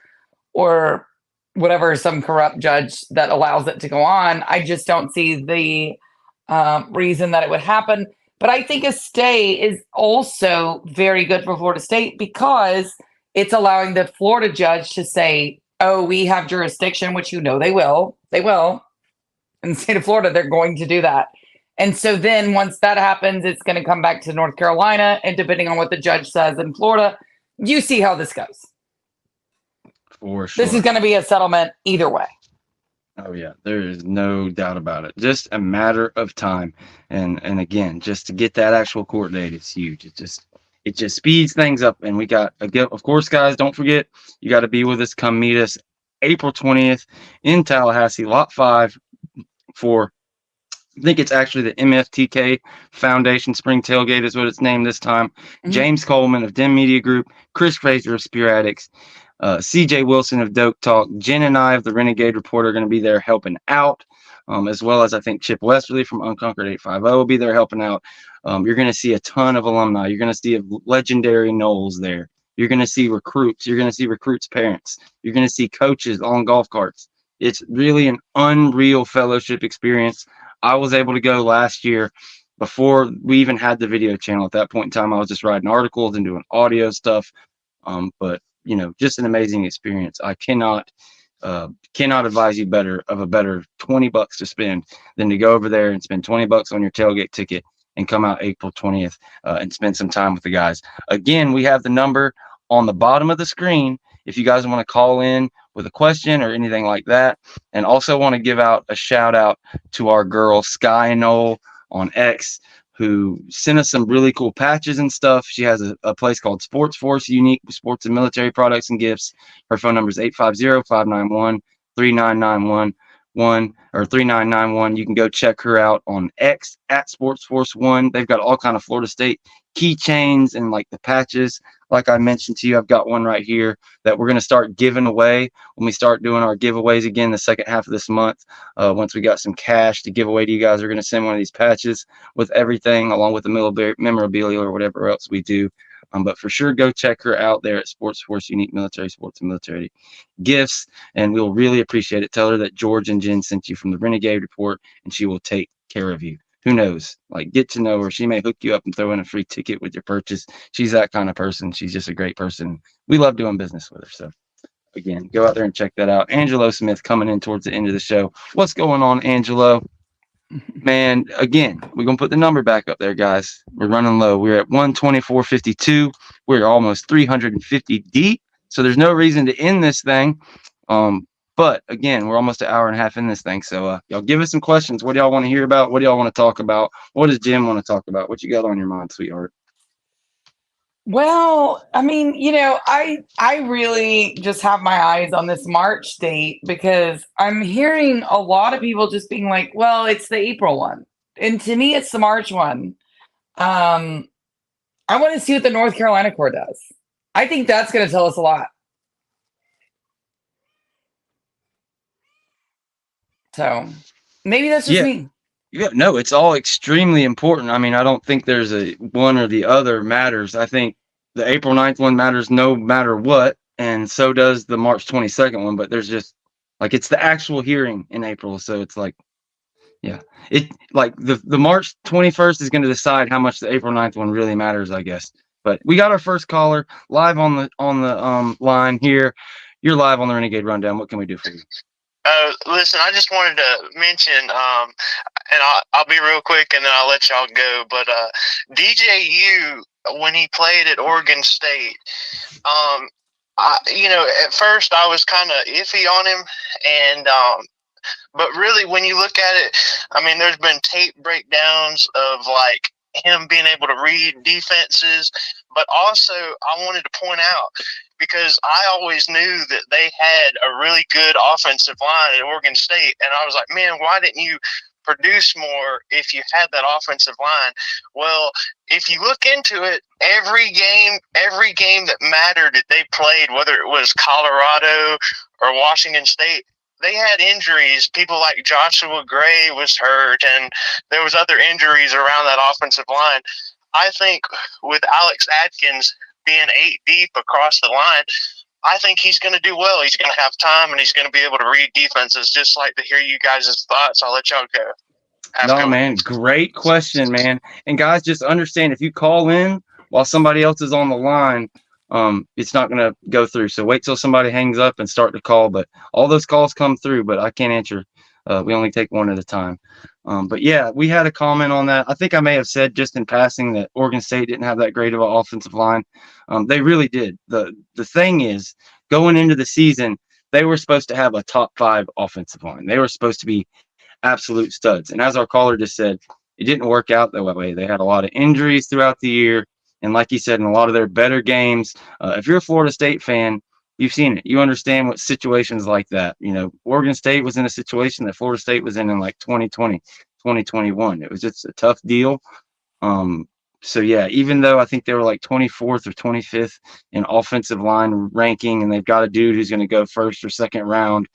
or whatever, some corrupt judge that allows it to go on. I just don't see the reason that it would happen. But I think a stay is also very good for Florida State because it's allowing the Florida judge to say, oh, we have jurisdiction, which they will. They will. In the state of Florida, they're going to do that. And so then once that happens, it's going to come back to North Carolina. And depending on what the judge says in Florida, you see how this goes. For sure. This is going to be a settlement either way. Oh yeah, there is no doubt about it. Just a matter of time. And again, just to get that actual court date, it's huge. It just speeds things up. And we got, of course, guys, don't forget, you got to be with us. Come meet us April 20th in Tallahassee, Lot 5 for, I think it's actually the MFTK Foundation Spring Tailgate is what it's named this time. Mm-hmm. James Coleman of Dim Media Group, Chris Fraser of Spear Addicts, CJ Wilson of Dope Talk, Jen and I of the Renegade Report are going to be there helping out, as well as I think Chip Westerly from Unconquered 850 will be there helping out. You're going to see a ton of alumni. You're going to see legendary Knowles there. You're going to see recruits. You're going to see recruits' parents. You're going to see coaches on golf carts. It's really an unreal fellowship experience. I was able to go last year before we even had the video channel. At that point in time, I was just writing articles and doing audio stuff. But just an amazing experience. I cannot advise you better $20 to spend than to go over there and spend $20 on your tailgate ticket and come out April 20th and spend some time with the guys. Again, we have the number on the bottom of the screen if you guys want to call in with a question or anything like that. And also want to give out a shout out to our girl Sky Knoll on X, who sent us some really cool patches and stuff. She has a place called Sports Force, unique with sports and military products and gifts. Her phone number is 850-591-3991. or 3991. You can go check her out on X at Sports Force One. They've got all kind of Florida State keychains and like the patches. Like I mentioned to you, I've got one right here that we're going to start giving away when we start doing our giveaways again the second half of this month. Once we got some cash to give away to you guys, we're going to send one of these patches with everything along with the memorabilia or whatever else we do. But for sure, go check her out there at Sports Force Unique Military Sports and Military Gifts, and we'll really appreciate it. Tell her that George and Jen sent you from the Renegade Report, and she will take care of you. Who knows? Like, get to know her. She may hook you up and throw in a free ticket with your purchase. She's that kind of person. She's just a great person. We love doing business with her. So, again, go out there and check that out. Angelo Smith coming in towards the end of the show. What's going on, Angelo? Man, again, we're going to put the number back up there, guys. We're running low. We're at 124.52. We're almost 350 deep. So there's no reason to end this thing. But again, we're almost an hour and a half in this thing. So y'all give us some questions. What do y'all want to hear about? What do y'all want to talk about? What does Jim want to talk about? What you got on your mind, sweetheart? Well, I mean, I really just have my eyes on this March date because I'm hearing a lot of people just being like, well, it's the April one. And to me, it's the March one. I want to see what the North Carolina Corps does. I think that's going to tell us a lot. So maybe that's just me. Yeah, no, it's all extremely important. I mean, I don't think there's a one or the other matters. I think the April 9th one matters no matter what, and so does the March 22nd one, but there's just like it's the actual hearing in April, so it's like it like the March 21st is going to decide how much the April 9th one really matters, I guess. But we got our first caller live on the line here. You're live on the Renegade Rundown. What can we do for you? Listen, I just wanted to mention, and I'll be real quick, and then I'll let y'all go. But DJU, when he played at Oregon State, at first I was kind of iffy on him, and but really, when you look at it, I mean, there's been tape breakdowns of like him being able to read defenses, but also I wanted to point out, because I always knew that they had a really good offensive line at Oregon State. And I was like, man, why didn't you produce more if you had that offensive line? Well, if you look into it, every game that mattered that they played, whether it was Colorado or Washington State, they had injuries. People like Joshua Gray was hurt, and there was other injuries around that offensive line. I think with Alex Atkins being 8 deep across the line, I think he's going to do well. He's going to have time, and he's going to be able to read defenses. Just like to hear you guys' thoughts. I'll let y'all go. No, man, great question, man. And guys, just understand, if you call in while somebody else is on the line, it's not going to go through. So wait till somebody hangs up and start the call. But all those calls come through, but I can't answer. We only take one at a time. But yeah, we had a comment on that. I think I may have said just in passing that Oregon State didn't have that great of an offensive line. They really did. The thing is, going into the season, they were supposed to have a top 5 offensive line. They were supposed to be absolute studs. And as our caller just said, it didn't work out that way. They had a lot of injuries throughout the year. And like you said, in a lot of their better games, if you're a Florida State fan, you've seen it. You understand what situations like that. Oregon State was in a situation that Florida State was in like 2020, 2021. It was just a tough deal. So, yeah, even though I think they were like 24th or 25th in offensive line ranking, and they've got a dude who's going to go first or second round,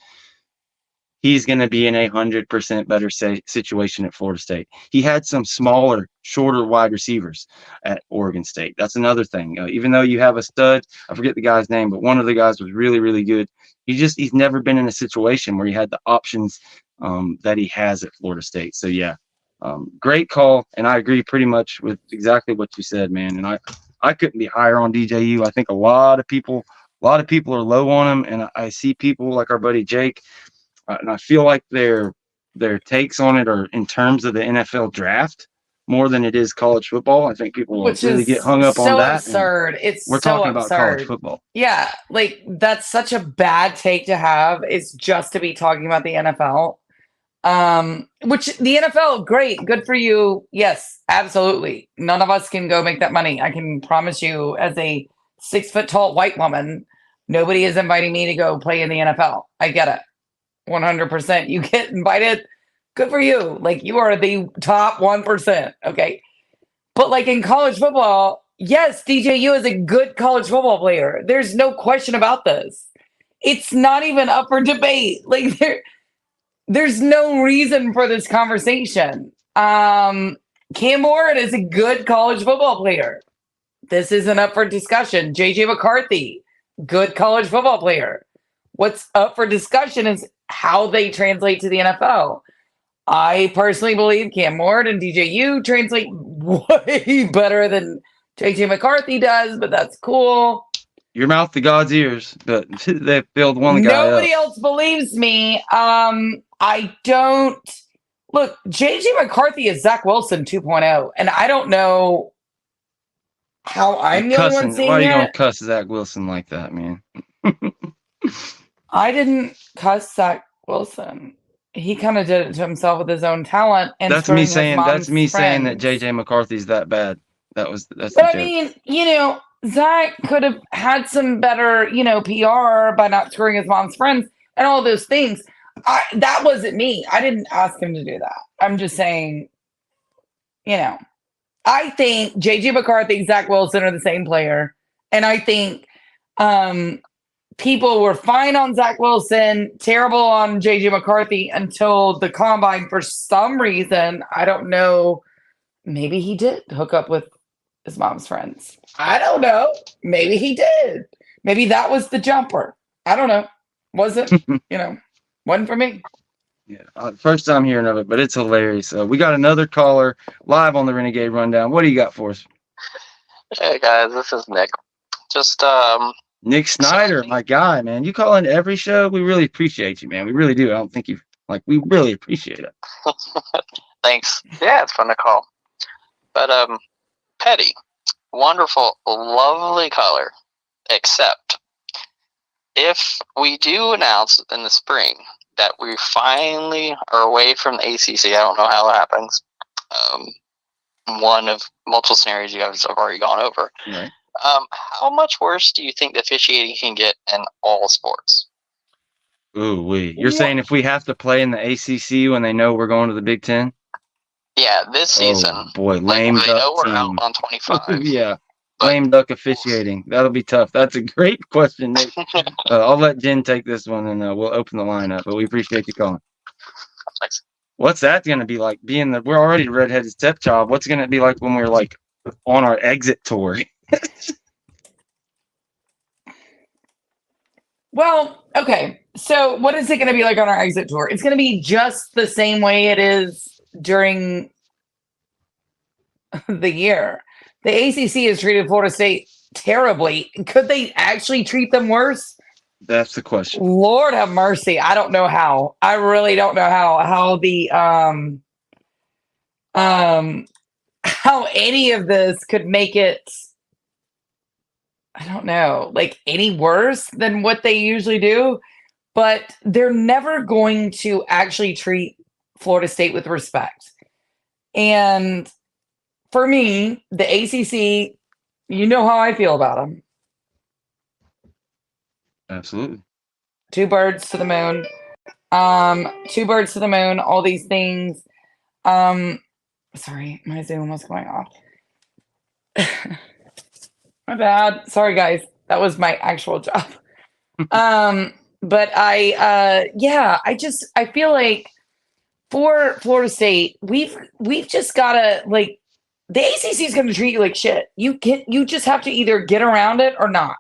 he's going to be in 100% better situation at Florida State. He had some smaller, shorter wide receivers at Oregon State. That's another thing. Even though you have a stud, I forget the guy's name, but one of the guys was really, really good. He's never been in a situation where he had the options that he has at Florida State. So, yeah, great call. And I agree pretty much with exactly what you said, man. And I couldn't be higher on DJU. I think a lot of people are low on him. And I see people like our buddy Jake, and I feel like their takes on it are in terms of the NFL draft more than it is college football. I think people will really get hung up on that. Absurd. We're talking about college football. Yeah, like that's such a bad take to have. It's just to be talking about the NFL. Which the NFL, great, good for you. Yes, absolutely. None of us can go make that money. I can promise you, as a 6 foot tall white woman, nobody is inviting me to go play in the NFL. I get it. 100%. You get invited. Good for you. Like, you are the top 1%. Okay. But like in college football, yes, DJU is a good college football player. There's no question about this. It's not even up for debate. Like, there's no reason for this conversation. Cam Ward is a good college football player. This isn't up for discussion. JJ McCarthy, good college football player. What's up for discussion is how they translate to the NFL. I personally believe Cam Ward and DJU translate way better than JJ McCarthy does, but that's cool. Your mouth to God's ears, but they filled one guy Nobody up. else believes me. I don't look. JJ McCarthy is Zach Wilson 2.0, and I don't know how I'm the only one seeing Why are you it. gonna cuss Zach Wilson like that, man? I didn't cuss Zach Wilson. He kind of did it to himself with his own talent. And That's me screwing his saying. That's me mom's saying that friends. JJ McCarthy's that bad. That's But the I joke. mean, Zach could have had some better, PR by not screwing his mom's friends and all those things. That wasn't me. I didn't ask him to do that. I'm just saying, I think JJ McCarthy, Zach Wilson are the same player. And I think people were fine on Zach Wilson, terrible on JJ McCarthy until the combine for some reason. I don't know. Maybe he did hook up with his mom's friends. I don't know. Maybe he did. Maybe that was the jumper. I don't know. Wasn't, wasn't for me. Yeah, first time hearing of it, but it's hilarious. We got another caller live on the Renegade Rundown. What do you got for us? Hey guys, this is Nick. Just Nick Snyder, my guy, man. You call in every show. We really appreciate you, man. We really do. I don't think we really appreciate it. thanks. Yeah, it's fun to call. But Petty, wonderful, lovely color. Except if we do announce in the spring that we finally are away from the ACC, I don't know how it happens. One of multiple scenarios you guys have already gone over. Right. How much worse do you think the officiating can get in all sports? Ooh, you're saying if we have to play in the ACC when they know we're going to the Big Ten? Yeah, this season. Oh, boy, lame they know duck we're out team. on 25. Yeah, But- lame duck officiating. That'll be tough. That's a great question, Nick. I'll let Jen take this one, and we'll open the line up. But we appreciate you calling. Thanks. What's that going to be like? We're already the redheaded stepchild. What's going to be like when we're like on our exit tour? Well, okay. So what is it going to be like on our exit tour? It's going to be just the same way it is during the year. The ACC has treated Florida State terribly. Could they actually treat them worse? That's the question. Lord have mercy. I don't know how. I really don't know how the how any of this could make it, I don't know, like any worse than what they usually do, but they're never going to actually treat Florida State with respect. And for me, the ACC, you know how I feel about them. Absolutely. Two birds to the moon. Two birds to the moon, all these things. Sorry, my Zoom was going off. My bad. Sorry, guys. That was my actual job. But I feel like for Florida State, we've just gotta, like, the ACC is going to treat you like shit. You just have to either get around it or not.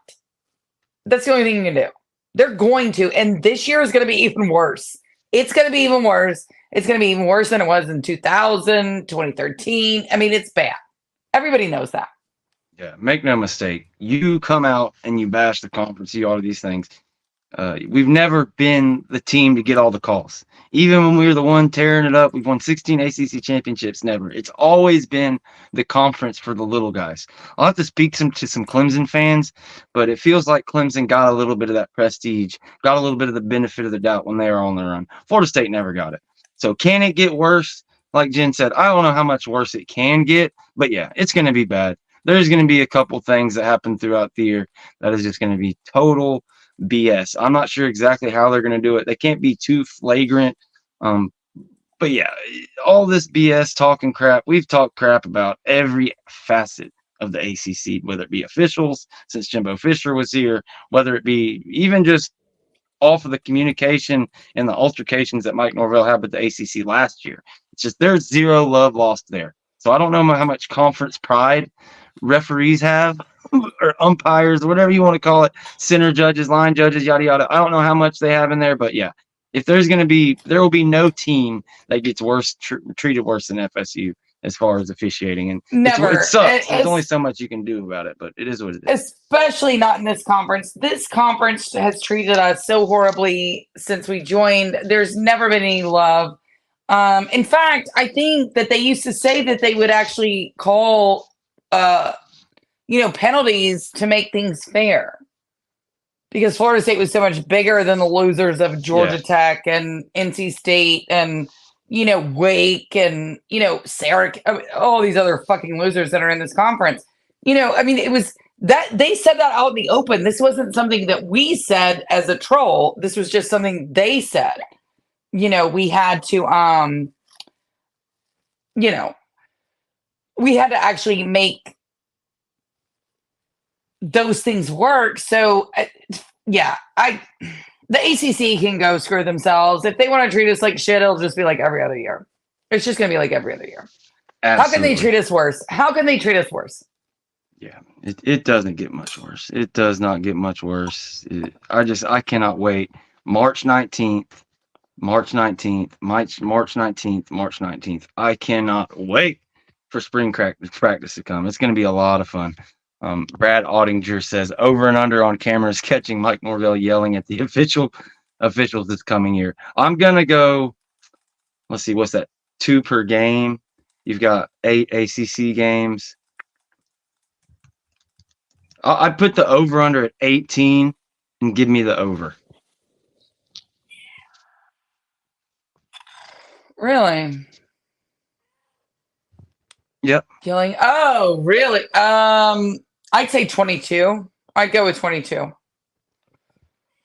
That's the only thing you can do. They're going to, and this year is going to be even worse. It's going to be even worse. It's going to be even worse than it was in 2000, 2013. I mean, it's bad. Everybody knows that. Yeah, make no mistake. You come out and you bash the conference, you all of these things. We've never been the team to get all the calls. Even when we were the one tearing it up, we've won 16 ACC championships. Never. It's always been the conference for the little guys. I'll have to speak to some Clemson fans, but it feels like Clemson got a little bit of that prestige, got a little bit of the benefit of the doubt when they were on the run. Florida State never got it. So can it get worse? Like Jen said, I don't know how much worse it can get, but yeah, it's going to be bad. There's going to be a couple things that happen throughout the year that is just going to be total BS. I'm not sure exactly how they're going to do it. They can't be too flagrant. But yeah, all this BS talking crap. We've talked crap about every facet of the ACC, whether it be officials, since Jimbo Fisher was here, whether it be even just off of the communication and the altercations that Mike Norvell had with the ACC last year. It's just there's zero love lost there. So I don't know how much conference pride referees have or umpires, whatever you want to call it, center judges, line judges, yada, yada. I don't know how much they have in there, but yeah, if there's going to be, there will be no team that gets worse, treated worse than FSU as far as officiating. And Never. it sucks. There's only so much you can do about it, but it is what it is. Especially not in this conference. This conference has treated us so horribly since we joined. There's never been any love. In fact, I think that they used to say that they would actually call, penalties to make things fair. Because Florida State was so much bigger than the losers of Georgia Tech and NC State and, Wake and, Syracuse, all these other fucking losers that are in this conference. It was that they said that out in the open. This wasn't something that we said as a troll. This was just something they said. We had to, we had to actually make those things work. So, the ACC can go screw themselves. If they want to treat us like shit, it'll just be like every other year. It's just going to be like every other year. Absolutely. How can they treat us worse? How can they treat us worse? Yeah, it doesn't get much worse. It does not get much worse. I cannot wait. March 19th. I cannot wait for spring practice to come. It's going to be a lot of fun. Brad Ottinger says over and under on cameras catching Mike Norvell yelling at the officials this coming year. I'm going to go, let's see, what's that? 2 per game. You've got 8 ACC games. I'd put the over under at 18 and give me the over. Really? Yep. Killing. Oh, really? I'd say 22. I'd go with 22.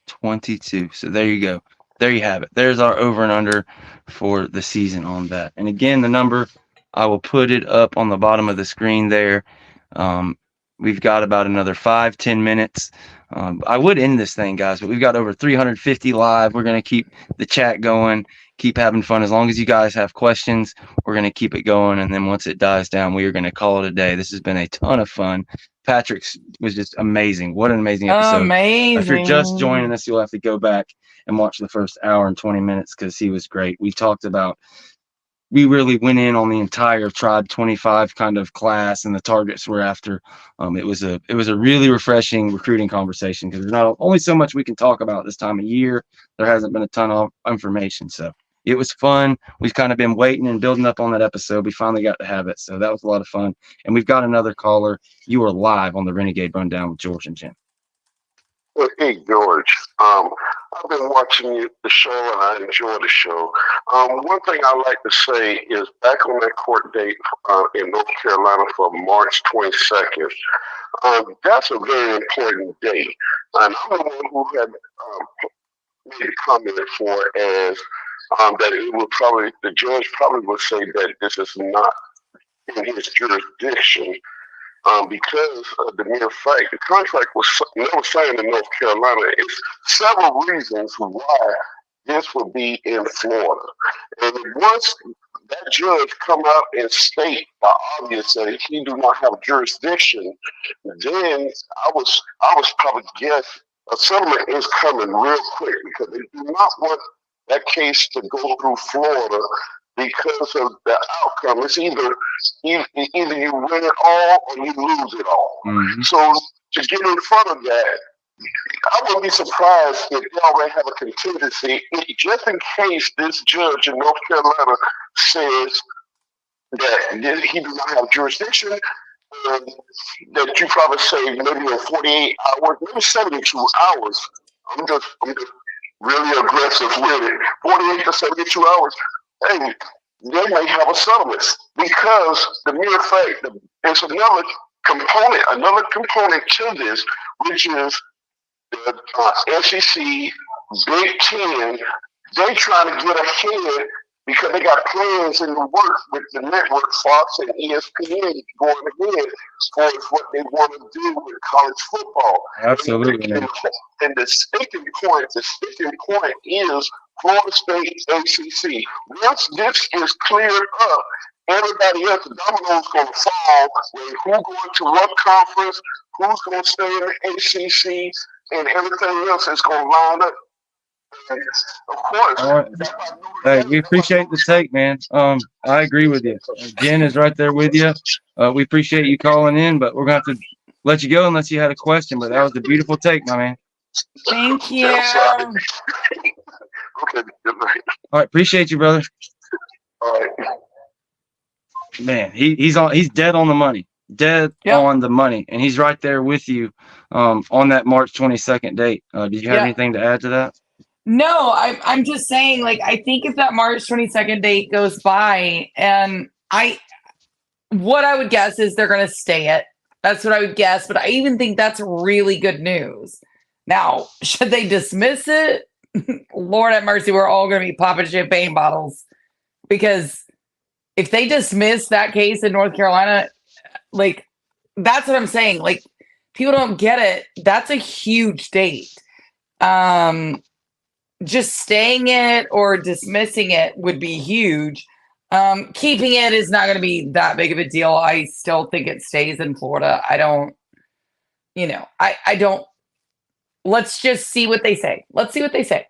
22. So there you go. There you have it. There's our over and under for the season on that. And again, the number, I will put it up on the bottom of the screen there. We've got about another 5-10 minutes. I would end this thing, guys, but we've got over 350 live. We're going to keep the chat going, keep having fun. As long as you guys have questions, we're going to keep it going. And then once it dies down, we are going to call it a day. This has been a ton of fun. Patrick's was just amazing. What an amazing episode. Amazing. If you're just joining us, you'll have to go back and watch the first hour and 20 minutes because he was great. We talked about, we really went in on the entire Tribe 25 kind of class and the targets we're after. It was a really refreshing recruiting conversation because there's not only so much we can talk about this time of year. There hasn't been a ton of information. So it was fun. We've kind of been waiting and building up on that episode. We finally got to have it. So that was a lot of fun. And we've got another caller. You are live on the Renegade Rundown with George and Jim. Well, hey, George. I've been watching the show and I enjoy the show. One thing I like to say is back on that court date in North Carolina for March 22nd, that's a very important day. And I'm the one who had made a comment for as that it will probably, the judge probably would say that this is not in his jurisdiction. Because of the mere fact the contract was never signed in North Carolina. It's several reasons why this would be in Florida. And once that judge come out and state by obvious that he do not have jurisdiction, then I was probably guess a settlement is coming real quick because they do not want that case to go through Florida because of the outcome. It's either you win it all or you lose it all. Mm-hmm. So to get in front of that, I wouldn't be surprised if they already have a contingency just in case this judge in North Carolina says that he does not have jurisdiction, and that you probably say maybe in 48 hours, maybe 72 hours. I'm just really aggressive with it. 48 to 72 hours. Hey, they may have a settlement because the mere fact that there's another component to this, which is the SEC, Big Ten, they trying to get ahead because they got plans in the works with the network, Fox and ESPN, going ahead for what they want to do with college football. Absolutely. And the sticking point is Florida State ACC. Once this is cleared up, everybody else, the dominoes going to fall. Who's going to what conference? Who's going to stay in the ACC? And everything else is going to line up. And of course. All right. Hey, we appreciate the take, man. I agree with you. Jen is right there with you. We appreciate you calling in, but we're going to have to let you go unless you had a question. But that was a beautiful take, my man. Thank you. Okay, good night. All right, appreciate you, brother. All right. Man, he's dead on the money. Dead on the money. And he's right there with you on that March 22nd date. Did you have anything to add to that? No, I'm just saying, like, I think if that March 22nd date goes by, and what I would guess is they're going to stay it. That's what I would guess. But I even think that's really good news. Now, should they dismiss it? Lord have mercy, we're all going to be popping champagne bottles. Because if they dismiss that case in North Carolina, like, that's what I'm saying. Like, people don't get it. That's a huge date. Just staying it or dismissing it would be huge. Keeping it is not going to be that big of a deal. I still think it stays in Florida. I don't. Let's just see what they say. Let's see what they say.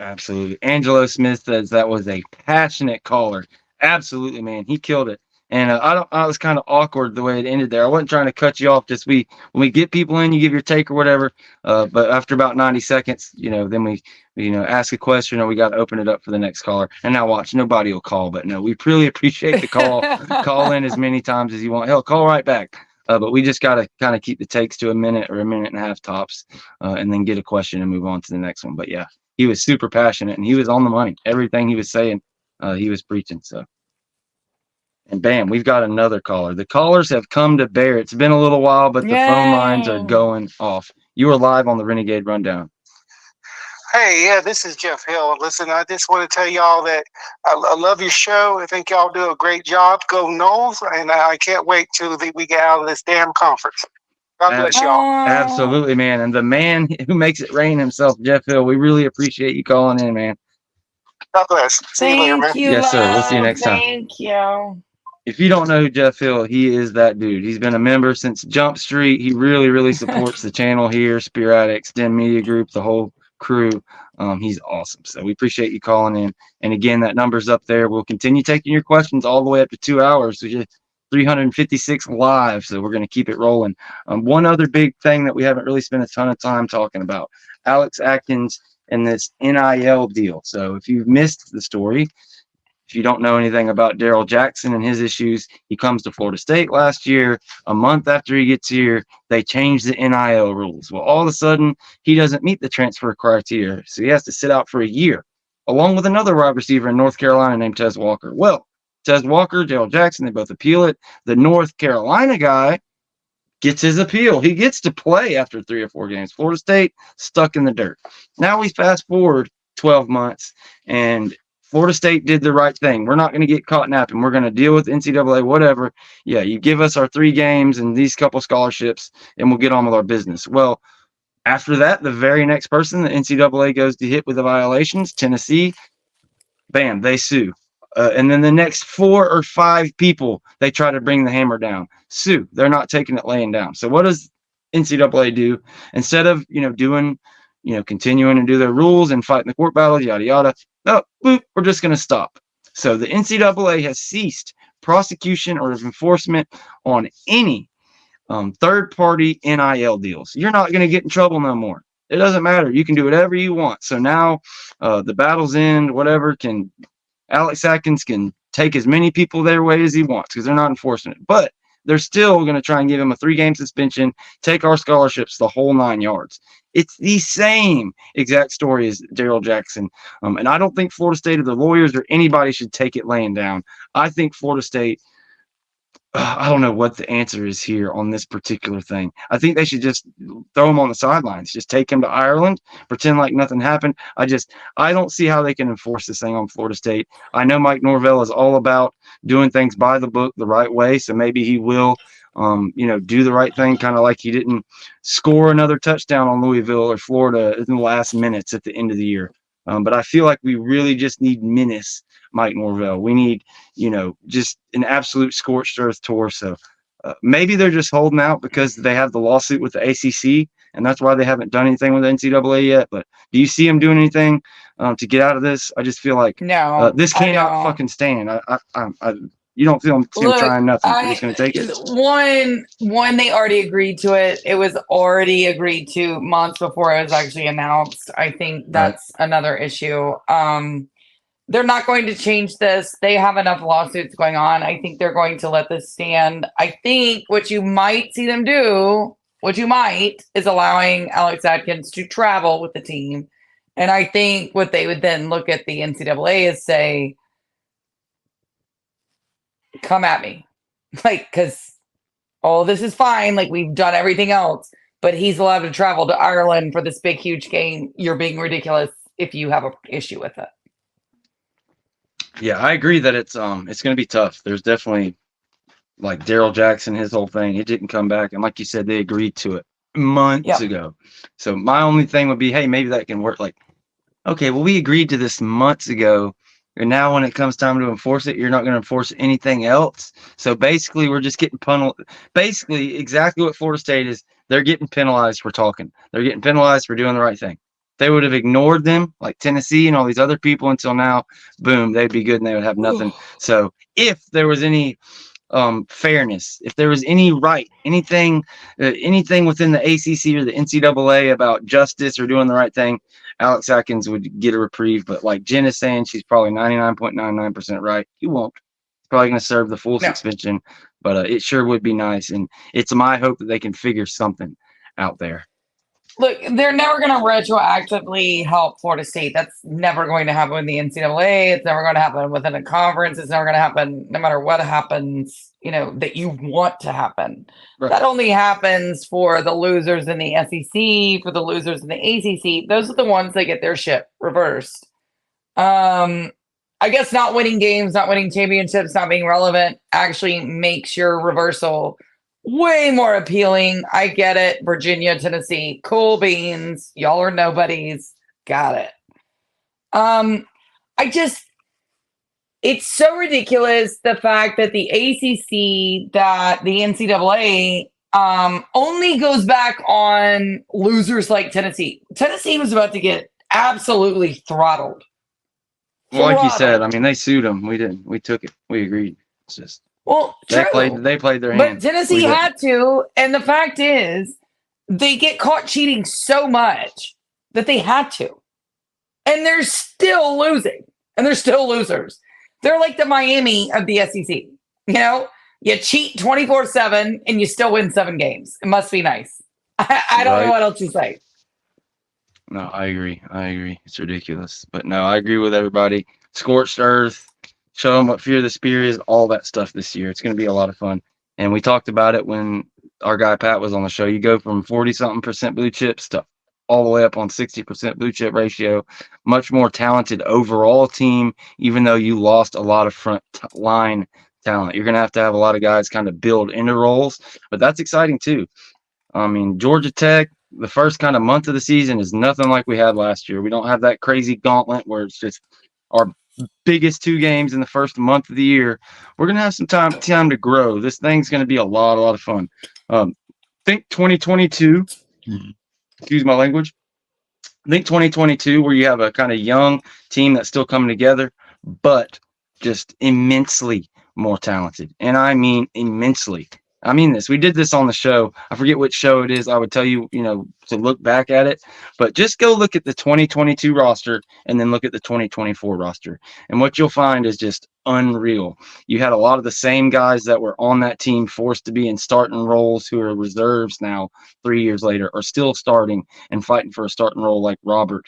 Absolutely. Angelo Smith says that was a passionate caller. Absolutely, man. He killed it. And I was kind of awkward the way it ended there. I wasn't trying to cut you off. Just when we get people in, you give your take or whatever. But after about 90 seconds, then we ask a question or we got to open it up for the next caller. And now watch, nobody will call. But no, we really appreciate the call. Call in as many times as you want. Hell, call right back. But we just got to kind of keep the takes to a minute or a minute and a half tops, and then get a question and move on to the next one. But yeah, he was super passionate and he was on the money. Everything he was saying, he was preaching. So. And bam, we've got another caller. The callers have come to bear. It's been a little while, but the phone lines are going off. You are live on the Renegade Rundown. Hey, yeah, this is Jeff Hill. Listen, I just want to tell y'all that I love your show. I think y'all do a great job. Go Noles, and I can't wait till we get out of this damn conference. God bless y'all. Absolutely, man. And the man who makes it rain himself, Jeff Hill, we really appreciate you calling in, man. God bless. See you later, man. Yes, sir. We'll see you next time. Thank you. If you don't know who Jeff Hill, he is that dude. He's been a member since Jump Street. He really, really supports the channel here, Spear Addicts, Den Media Group, the whole crew. He's awesome. So we appreciate you calling in. And again, that number's up there. We'll continue taking your questions all the way up to 2 hours. So just 356 live. So we're going to keep it rolling. One other big thing that we haven't really spent a ton of time talking about, Alex Atkins and this NIL deal. So if you've missed the story, if you don't know anything about Daryl Jackson and his issues, he comes to Florida State last year. A month after he gets here, they change the NIL rules. Well, all of a sudden, he doesn't meet the transfer criteria, so he has to sit out for a year, along with another wide receiver in North Carolina named Tez Walker. Well, Tez Walker, Daryl Jackson, they both appeal it. The North Carolina guy gets his appeal. He gets to play after 3 or 4 games. Florida State stuck in the dirt. Now we fast forward 12 months, and Florida State did the right thing. We're not going to get caught napping. We're going to deal with NCAA, whatever. Yeah, you give us our 3 games and these couple scholarships, and we'll get on with our business. Well, after that, the very next person the NCAA goes to hit with the violations, Tennessee, bam, they sue. And then the next 4 or 5 people, they try to bring the hammer down. Sue. They're not taking it laying down. So what does NCAA do? Instead of, doing, continuing to do their rules and fighting the court battles, yada, yada, no, boop, we're just going to stop. So the NCAA has ceased prosecution or enforcement on any third-party NIL deals. You're not going to get in trouble no more. It doesn't matter. You can do whatever you want. So now the battle's end, whatever, Alex Atkins can take as many people their way as he wants because they're not enforcing it. But they're still going to try and give him a 3-game suspension, take our scholarships, the whole 9 yards. It's the same exact story as Daryl Jackson. And I don't think Florida State or the lawyers or anybody should take it laying down. I think Florida State I don't know what the answer is here on this particular thing. I think they should just throw him on the sidelines, just take him to Ireland, pretend like nothing happened. I don't see how they can enforce this thing on Florida State. I know Mike Norvell is all about doing things by the book the right way, so maybe he will, do the right thing, kind of like he didn't score another touchdown on Louisville or Florida in the last minutes at the end of the year. But I feel like we really just need menace Mike Norvell. We need, just an absolute scorched earth tour. So maybe they're just holding out because they have the lawsuit with the ACC, and that's why they haven't done anything with the NCAA yet. But do you see them doing anything to get out of this? I just feel like No, this cannot fucking stand. You don't feel them trying nothing. You're just going to take it. One, they already agreed to it. It was already agreed to months before it was actually announced. I think that's another issue. They're not going to change this. They have enough lawsuits going on. I think they're going to let this stand. I think what you might see them do, is allowing Alex Atkins to travel with the team. And I think what they would then look at the NCAA is say, come at me. Because all this is fine. We've done everything else. But he's allowed to travel to Ireland for this big, huge game. You're being ridiculous if you have an issue with it. Yeah, I agree that it's going to be tough. There's definitely Daryl Jackson, his whole thing. It didn't come back, and like you said, they agreed to it months ago. So my only thing would be, hey, maybe that can work. Okay, well, we agreed to this months ago, and now when it comes time to enforce it, you're not going to enforce anything else. So basically, we're just getting penalized. Basically, exactly what Florida State is. They're getting penalized for talking. They're getting penalized for doing the right thing. They would have ignored them like Tennessee and all these other people until now, boom, they'd be good and they would have nothing. So if there was any fairness, if there was any anything within the ACC or the NCAA about justice or doing the right thing, Alex Atkins would get a reprieve. But like Jen is saying, she's probably 99.99% right. He won't. He's probably going to serve the full suspension, but it sure would be nice. And it's my hope that they can figure something out there. Look, they're never going to retroactively help Florida State. That's never going to happen with the NCAA. It's never going to happen within a conference. It's never going to happen no matter what happens, that you want to happen. Right. That only happens for the losers in the SEC, for the losers in the ACC. Those are the ones that get their shit reversed. I guess not winning games, not winning championships, not being relevant actually makes your reversal way more appealing. I get it. Virginia, Tennessee, cool beans. Y'all are nobodies. Got it. It's so ridiculous, the fact that the ACC, that the NCAA only goes back on losers like Tennessee. Tennessee was about to get absolutely throttled. Well, like you said, they sued them. We didn't. We took it. We agreed. It's just. Well, they played their hand. But Tennessee had to, and the fact is, they get caught cheating so much that they had to. And they're still losing. And they're still losers. They're like the Miami of the SEC. You cheat 24/7 and you still win 7 games. It must be nice. I don't know what else to say. No, I agree. It's ridiculous. But no, I agree with everybody. Scorched earth. Show them what Fear the Spear is, all that stuff this year. It's going to be a lot of fun. And we talked about it when our guy Pat was on the show. You go from 40-something% blue chip stuff all the way up on 60% blue chip ratio. Much more talented overall team, even though you lost a lot of front line talent. You're going to have a lot of guys kind of build into roles. But that's exciting too. Georgia Tech, the first kind of month of the season is nothing like we had last year. We don't have that crazy gauntlet where it's just our biggest 2 games in the first month of the year. We're gonna have some time to grow. This thing's gonna be a lot of fun. Think 2022. Excuse my language. I think 2022, where you have a kind of young team that's still coming together, but just immensely more talented. And I mean immensely. I mean this. We did this on the show. I forget which show it is. I would tell you, to look back at it. But just go look at the 2022 roster and then look at the 2024 roster. And what you'll find is just unreal. You had a lot of the same guys that were on that team forced to be in starting roles who are reserves now 3 years later are still starting and fighting for a starting role, like Robert.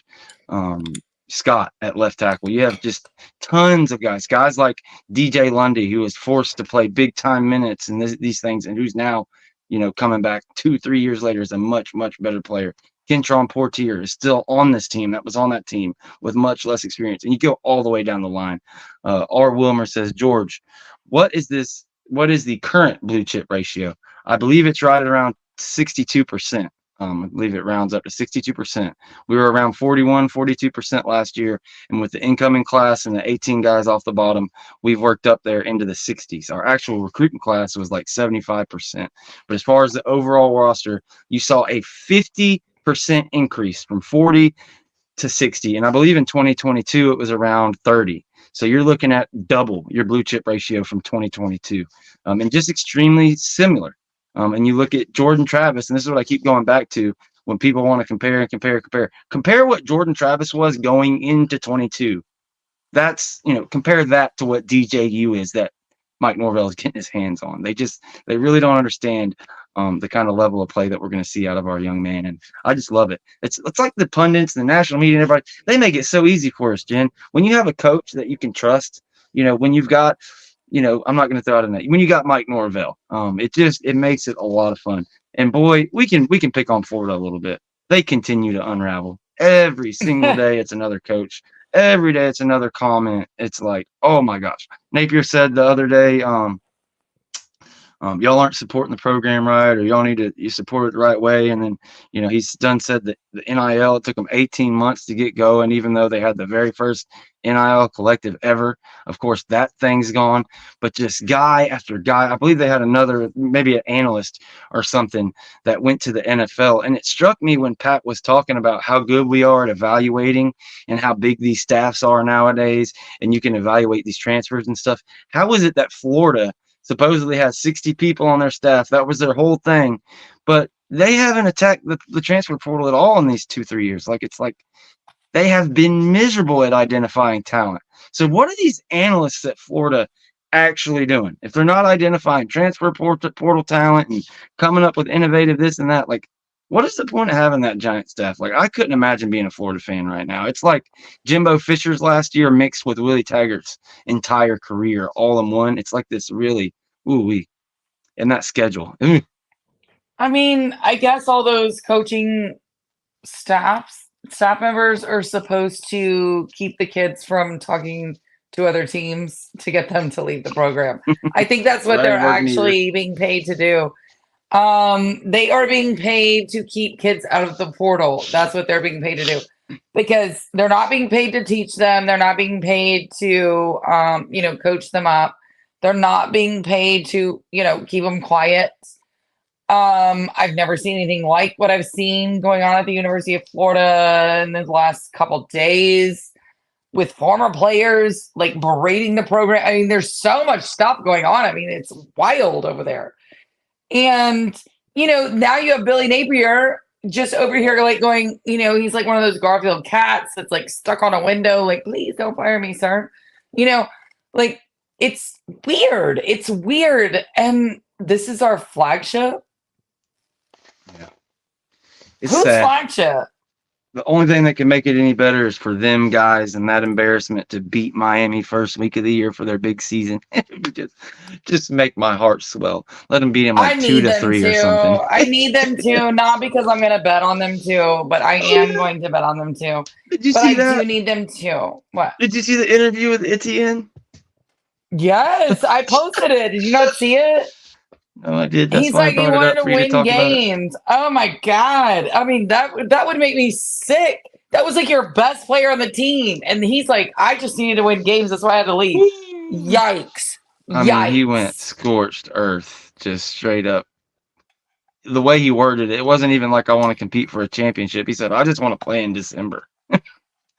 Scott at left tackle. You have just tons of guys like DJ Lundy, who was forced to play big time minutes and these things, and who's now, coming back 2-3 years later as a much, much better player. Kentron Portier is still on this team. That was on that team with much less experience. And you go all the way down the line. R. Wilmer says, George, what is the current blue chip ratio? I believe it's right around 62%. I believe it rounds up to 62%. We were around 42% last year. And with the incoming class and the 18 guys off the bottom, we've worked up there into the 60s. Our actual recruiting class was like 75%. But as far as the overall roster, you saw a 50% increase from 40 to 60. And I believe in 2022, it was around 30. So you're looking at double your blue chip ratio from 2022, and just extremely similar. And you look at Jordan Travis, and this is what I keep going back to when people want to compare what Jordan Travis was going into 22. That's, compare that to what DJU is that Mike Norvell is getting his hands on. They really don't understand the kind of level of play that we're going to see out of our young man. And I just love it. It's like the pundits, the national media, and everybody, they make it so easy for us, Jen. When you have a coach that you can trust, when you've got, I'm not going to throw out a name. When you got Mike Norvell, it makes it a lot of fun. And boy, we can pick on Florida a little bit. They continue to unravel every single day. It's another coach. Every day it's another comment. It's like, oh my gosh. Napier said the other day, y'all aren't supporting the program right, or y'all need to support it the right way. And then, he's said that the NIL, it took them 18 months to get going, even though they had the very first NIL collective ever. Of course, that thing's gone, but just guy after guy. I believe they had maybe an analyst or something that went to the NFL. And it struck me when Pat was talking about how good we are at evaluating and how big these staffs are nowadays. And you can evaluate these transfers and stuff. How is it that Florida supposedly has 60 people on their staff? That was their whole thing, but they haven't attacked the transfer portal at all in these 2-3 years. It's like they have been miserable at identifying talent. So what are these analysts at Florida actually doing? If they're not identifying transfer portal talent and coming up with innovative this and that, what is the point of having that giant staff? I couldn't imagine being a Florida fan right now. It's like Jimbo Fisher's last year mixed with Willie Taggart's entire career all in one. It's like this really, and that schedule. I mean, I guess all those coaching staff members are supposed to keep the kids from talking to other teams to get them to leave the program. I think that's what they're actually being paid to do. They are being paid to keep kids out of the portal. That's what they're being paid to do, because they're not being paid to teach them. They're not being paid to, coach them up. They're not being paid to, keep them quiet. I've never seen anything like what I've seen going on at the University of Florida in the last couple days with former players berating the program. I mean, there's so much stuff going on. I mean, it's wild over there. And, now you have Billy Napier just over here going, he's like one of those Garfield cats that's stuck on a window, please don't fire me, sir. It's weird. It's weird. And this is our flagship. Yeah. It's Who's sad. flagship? The only thing that can make it any better is for them guys and that embarrassment to beat Miami first week of the year for their big season. just make my heart swell. Let them beat them 2-3 or something. I need them to, not because I'm going to bet on them to, but I am going to bet on them to. Did you see that? I do need them to. What? Did you see the interview with Etienne? Yes, I posted it. Did you not see it? No, I did. That's He's why like, I he brought it wanted up to for you to win talk about it. games. Oh my God. I mean, that would make me sick. That was your best player on the team. And he's like, I just needed to win games. That's why I had to leave. Yikes. I mean, he went scorched earth, just straight up. The way he worded it, it wasn't even like I want to compete for a championship. He said, I just want to play in December.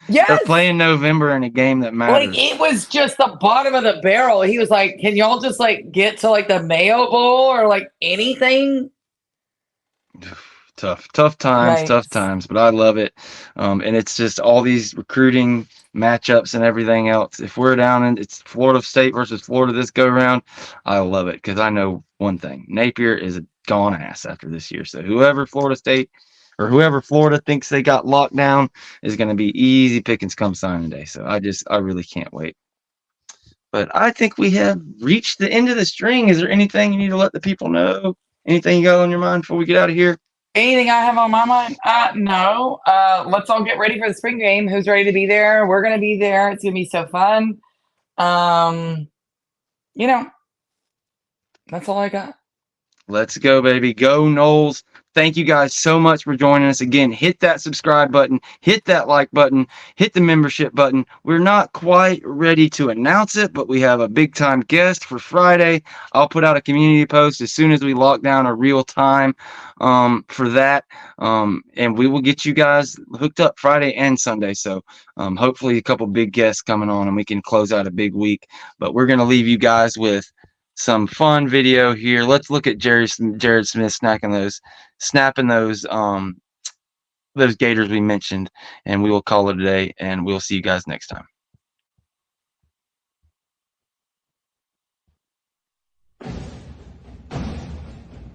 Yes. They're playing November in a game that matters. It was just the bottom of the barrel. He was like, can y'all just get to the Mayo Bowl or anything? Tough times, Right. but I love it. And it's just all these recruiting matchups and everything else. If we're down and it's Florida State versus Florida this go around, I love it because I know one thing: Napier is a gone ass after this year. So whoever Florida State or whoever Florida thinks they got locked down is going to be easy pickings come signing day. So I really can't wait. But I think we have reached the end of the string. Is there anything you need to let the people know? Anything you got on your mind before we get out of here? Anything I have on my mind? No. Let's all get ready for the spring game. Who's ready to be there? We're going to be there. It's going to be so fun. That's all I got. Let's go, baby. Go Noles. Thank you guys so much for joining us again. Hit that subscribe button, hit that like button, hit the membership button. We're not quite ready to announce it, but we have a big time guest for Friday. I'll put out a community post as soon as we lock down a real time for that. And we will get you guys hooked up Friday and Sunday. So hopefully a couple big guests coming on and we can close out a big week. But we're going to leave you guys with some fun video here. Let's look at Jared Smith snapping those gators we mentioned, and we will call it a day, and we'll see you guys next time.